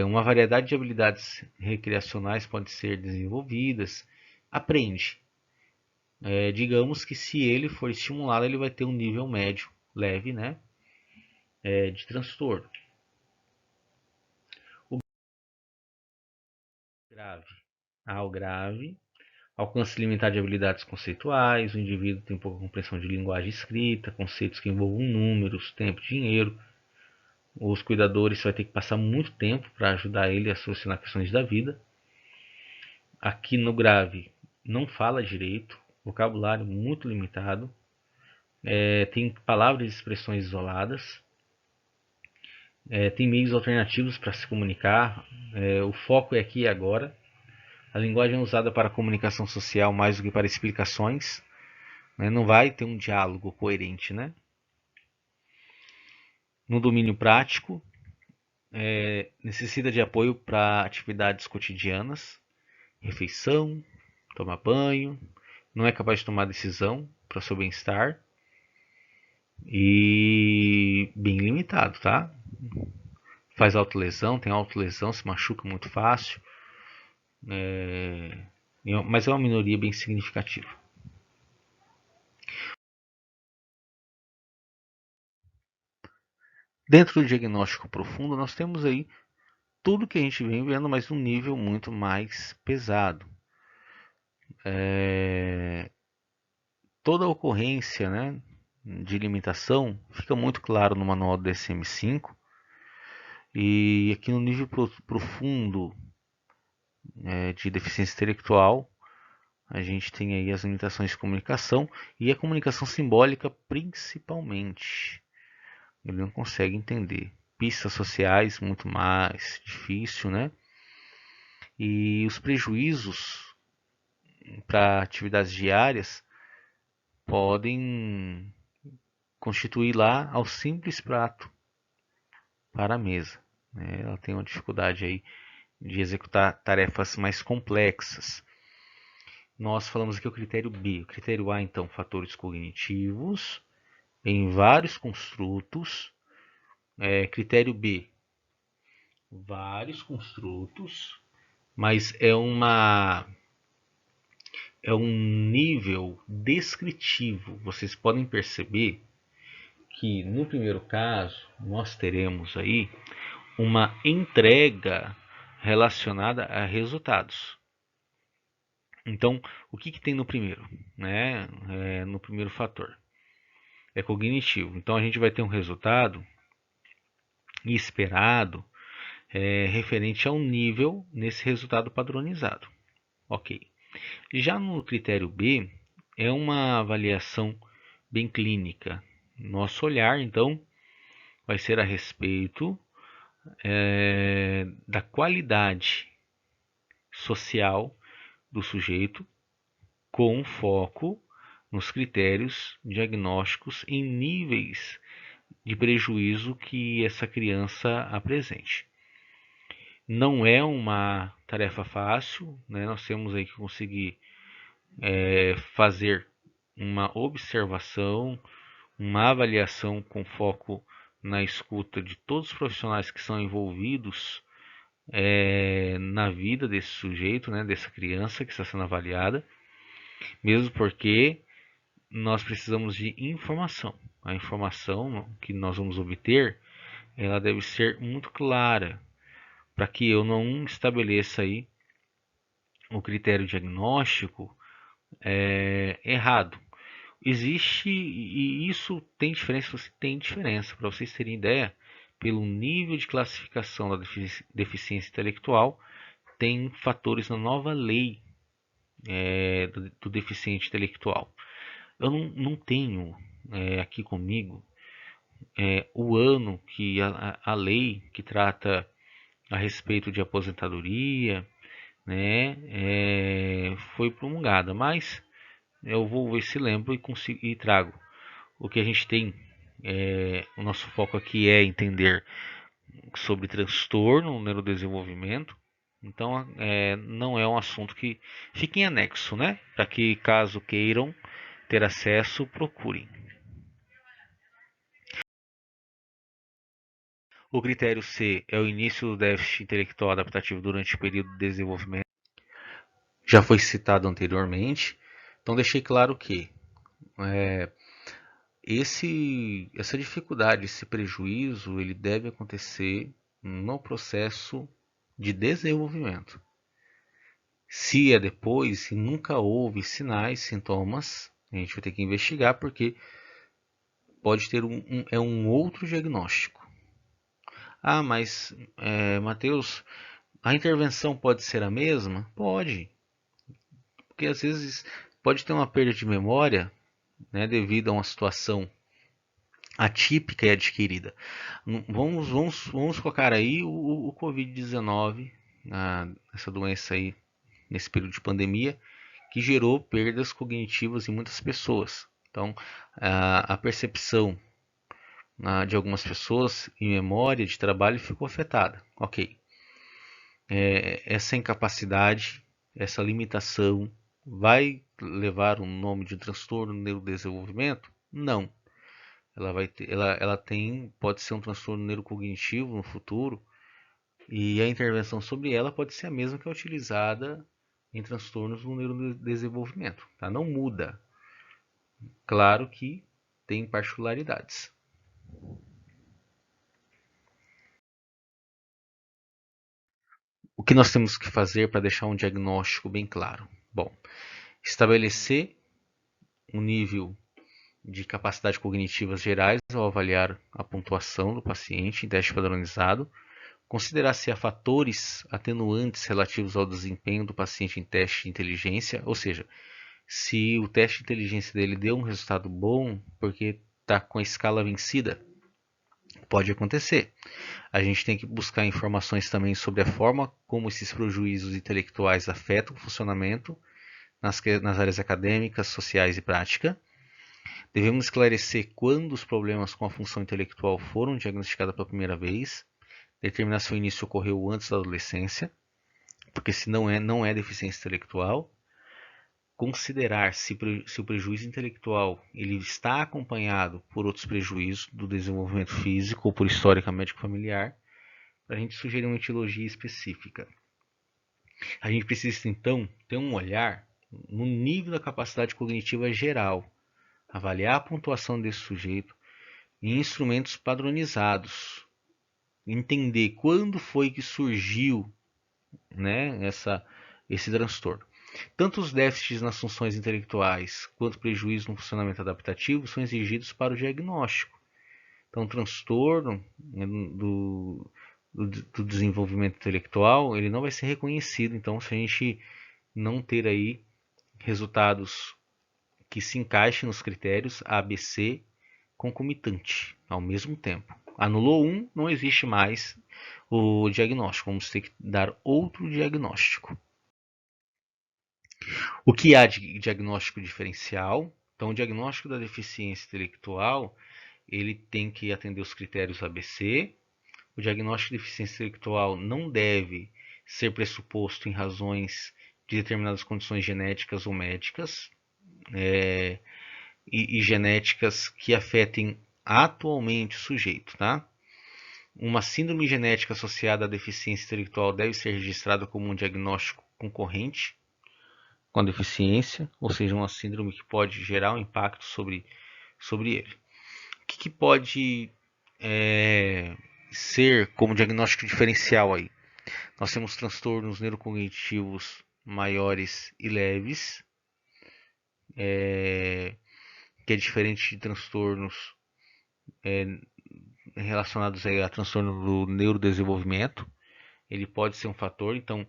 Uma variedade de habilidades recreacionais pode ser desenvolvidas, aprende. Digamos que se ele for estimulado, ele vai ter um nível médio, leve, né, de transtorno. O grave. O grave alcance limitado de habilidades conceituais, o indivíduo tem pouca compreensão de linguagem escrita, conceitos que envolvam números, tempo, dinheiro. Os cuidadores vai ter que passar muito tempo para ajudar ele a solucionar questões da vida. Aqui no grave não fala direito, vocabulário muito limitado, tem palavras e expressões isoladas, tem meios alternativos para se comunicar, o foco é aqui e agora. A linguagem é usada para comunicação social mais do que para explicações, né? Não vai ter um diálogo coerente, né? No domínio prático, necessita de apoio para atividades cotidianas, refeição, tomar banho, não é capaz de tomar decisão para seu bem-estar e bem limitado, tá? Faz autolesão, tem autolesão, se machuca muito fácil, mas é uma minoria bem significativa. Dentro do diagnóstico profundo, nós temos aí tudo que a gente vem vendo, mas num nível muito mais pesado. Toda ocorrência, né, de limitação fica muito claro no manual do DSM-5, e aqui no nível profundo de deficiência intelectual, a gente tem aí as limitações de comunicação e a comunicação simbólica principalmente. Ele não consegue entender. Pistas sociais muito mais difícil, né? E os prejuízos para atividades diárias podem constituir lá ao simples prato para a mesa, né? Ela tem uma dificuldade aí de executar tarefas mais complexas. Nós falamos aqui o critério B. O critério A, então, fatores cognitivos em vários construtos. Critério B, vários construtos, mas é um nível descritivo. Vocês podem perceber que no primeiro caso nós teremos aí uma entrega relacionada a resultados. Então, o que tem no primeiro? Né? No primeiro fator é cognitivo. Então, a gente vai ter um resultado esperado referente ao nível nesse resultado padronizado. Ok. Já no critério B, é uma avaliação bem clínica. Nosso olhar, então, vai ser a respeito da qualidade social do sujeito, com foco nos critérios diagnósticos em níveis de prejuízo que essa criança apresente. Não é uma tarefa fácil, né? Nós temos aí que conseguir fazer uma observação, uma avaliação com foco na escuta de todos os profissionais que são envolvidos na vida desse sujeito, né, dessa criança que está sendo avaliada, mesmo porque nós precisamos de informação. A informação que nós vamos obter, ela deve ser muito clara, para que eu não estabeleça aí o critério diagnóstico errado. Existe, e isso tem diferença, tem diferença, para vocês terem ideia, pelo nível de classificação da deficiência intelectual, tem fatores na nova lei do deficiente intelectual. Eu não tenho aqui comigo o ano que a lei que trata a respeito de aposentadoria, né, foi promulgada, mas eu vou ver se lembro e trago. O que a gente tem, o nosso foco aqui é entender sobre transtorno no neurodesenvolvimento. Então, não é um assunto que fica em anexo, né? Para que, caso queiram ter acesso, procurem. O critério C é o início do déficit intelectual adaptativo durante o período de desenvolvimento. Já foi citado anteriormente. Então, deixei claro que essa dificuldade, esse prejuízo, ele deve acontecer no processo de desenvolvimento. Se é depois, se nunca houve sinais, sintomas, a gente vai ter que investigar, porque pode ter um outro diagnóstico. Ah, mas, Matheus, a intervenção pode ser a mesma? Pode, porque às vezes pode ter uma perda de memória né, devido a uma situação atípica e adquirida. Vamos colocar aí o Covid-19, essa doença aí, nesse período de pandemia, que gerou perdas cognitivas em muitas pessoas. Então, a percepção de algumas pessoas em memória de trabalho ficou afetada. Ok. Essa incapacidade, essa limitação vai levar o nome de transtorno no neurodesenvolvimento? Não. Pode ser um transtorno neurocognitivo no futuro, e a intervenção sobre ela pode ser a mesma que é utilizada em transtornos no neurodesenvolvimento. Tá? Não muda. Claro que tem particularidades. O que nós temos que fazer para deixar um diagnóstico bem claro? Bom, estabelecer um nível de capacidade cognitivas gerais ao avaliar a pontuação do paciente em teste padronizado, considerar se há fatores atenuantes relativos ao desempenho do paciente em teste de inteligência, ou seja, se o teste de inteligência dele deu um resultado bom porque está com a escala vencida, pode acontecer. A gente tem que buscar informações também sobre a forma como esses prejuízos intelectuais afetam o funcionamento nas áreas acadêmicas, sociais e prática. Devemos esclarecer quando os problemas com a função intelectual foram diagnosticados pela primeira vez, determinar se o início ocorreu antes da adolescência, porque se não é deficiência intelectual. Considerar se o prejuízo intelectual ele está acompanhado por outros prejuízos do desenvolvimento físico ou por histórica médico-familiar, para a gente sugerir uma etiologia específica. A gente precisa, então, ter um olhar no nível da capacidade cognitiva geral, avaliar a pontuação desse sujeito em instrumentos padronizados, entender quando foi que surgiu, né, esse transtorno. Tanto os déficits nas funções intelectuais quanto prejuízos no funcionamento adaptativo são exigidos para o diagnóstico. Então, o transtorno, né, do desenvolvimento intelectual, ele não vai ser reconhecido. Então, se a gente não ter aí resultados que se encaixem nos critérios ABC concomitante ao mesmo tempo. Anulou um, não existe mais o diagnóstico. Vamos ter que dar outro diagnóstico. O que há de diagnóstico diferencial? Então, o diagnóstico da deficiência intelectual, ele tem que atender os critérios ABC. O diagnóstico de deficiência intelectual não deve ser pressuposto em razões de determinadas condições genéticas ou médicas, e genéticas que afetem atualmente o sujeito, tá? Uma síndrome genética associada à deficiência intelectual deve ser registrada como um diagnóstico concorrente com a deficiência, ou seja, uma síndrome que pode gerar um impacto sobre ele. O que pode ser como diagnóstico diferencial aí? Nós temos transtornos neurocognitivos maiores e leves, que é diferente de transtornos relacionados a transtorno do neurodesenvolvimento. Ele pode ser um fator, então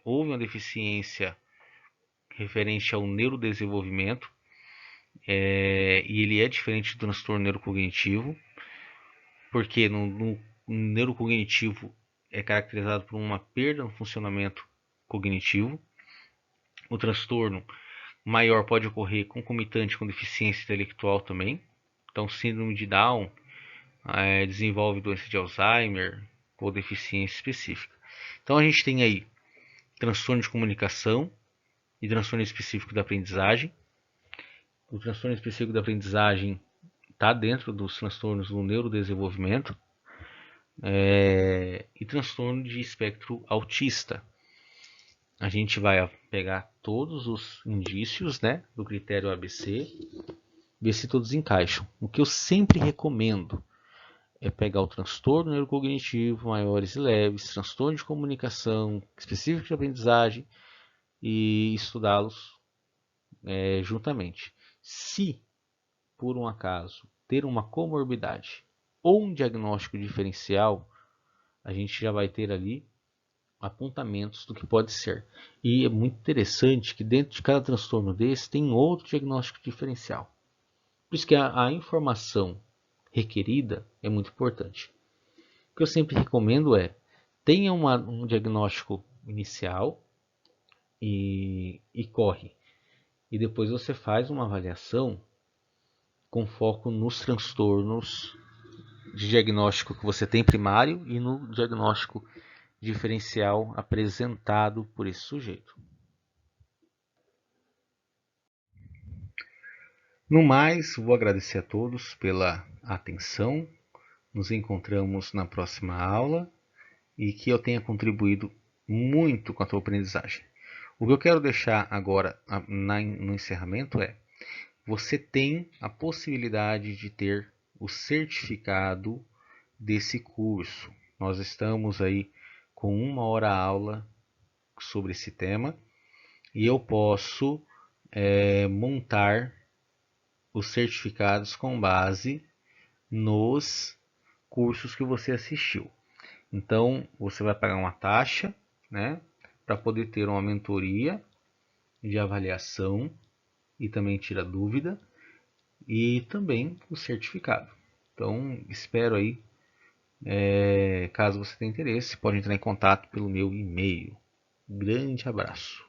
houve uma deficiência referente ao neurodesenvolvimento, e ele é diferente do transtorno neurocognitivo, porque no neurocognitivo é caracterizado por uma perda no funcionamento cognitivo. O transtorno maior pode ocorrer concomitante com deficiência intelectual também. Então, síndrome de Down desenvolve doença de Alzheimer ou deficiência específica. Então, a gente tem aí transtorno de comunicação e transtorno específico da aprendizagem. O transtorno específico da aprendizagem está dentro dos transtornos do neurodesenvolvimento, e transtorno de espectro autista. A gente vai pegar todos os indícios, né, do critério ABC, ver se todos encaixam. O que eu sempre recomendo é pegar o transtorno neurocognitivo, maiores e leves, transtorno de comunicação, específico de aprendizagem, e estudá-los juntamente. Se, por um acaso, ter uma comorbidade ou um diagnóstico diferencial, a gente já vai ter ali apontamentos do que pode ser. E é muito interessante que dentro de cada transtorno desse tem outro diagnóstico diferencial. Por isso que a informação requerida é muito importante. O que eu sempre recomendo é tenha um diagnóstico inicial e corre. E depois você faz uma avaliação com foco nos transtornos de diagnóstico que você tem primário e no diagnóstico diferencial apresentado por esse sujeito. No mais, vou agradecer a todos pela atenção. Nos encontramos na próxima aula e que eu tenha contribuído muito com a tua aprendizagem. O que eu quero deixar agora no encerramento é: você tem a possibilidade de ter o certificado desse curso. Nós estamos aí com 1 hora aula sobre esse tema e eu posso montar os certificados com base nos cursos que você assistiu. Então, você vai pagar uma taxa, né, para poder ter uma mentoria de avaliação e também tira dúvida e também o certificado. Então, espero aí, caso você tenha interesse, pode entrar em contato pelo meu e-mail. Grande abraço.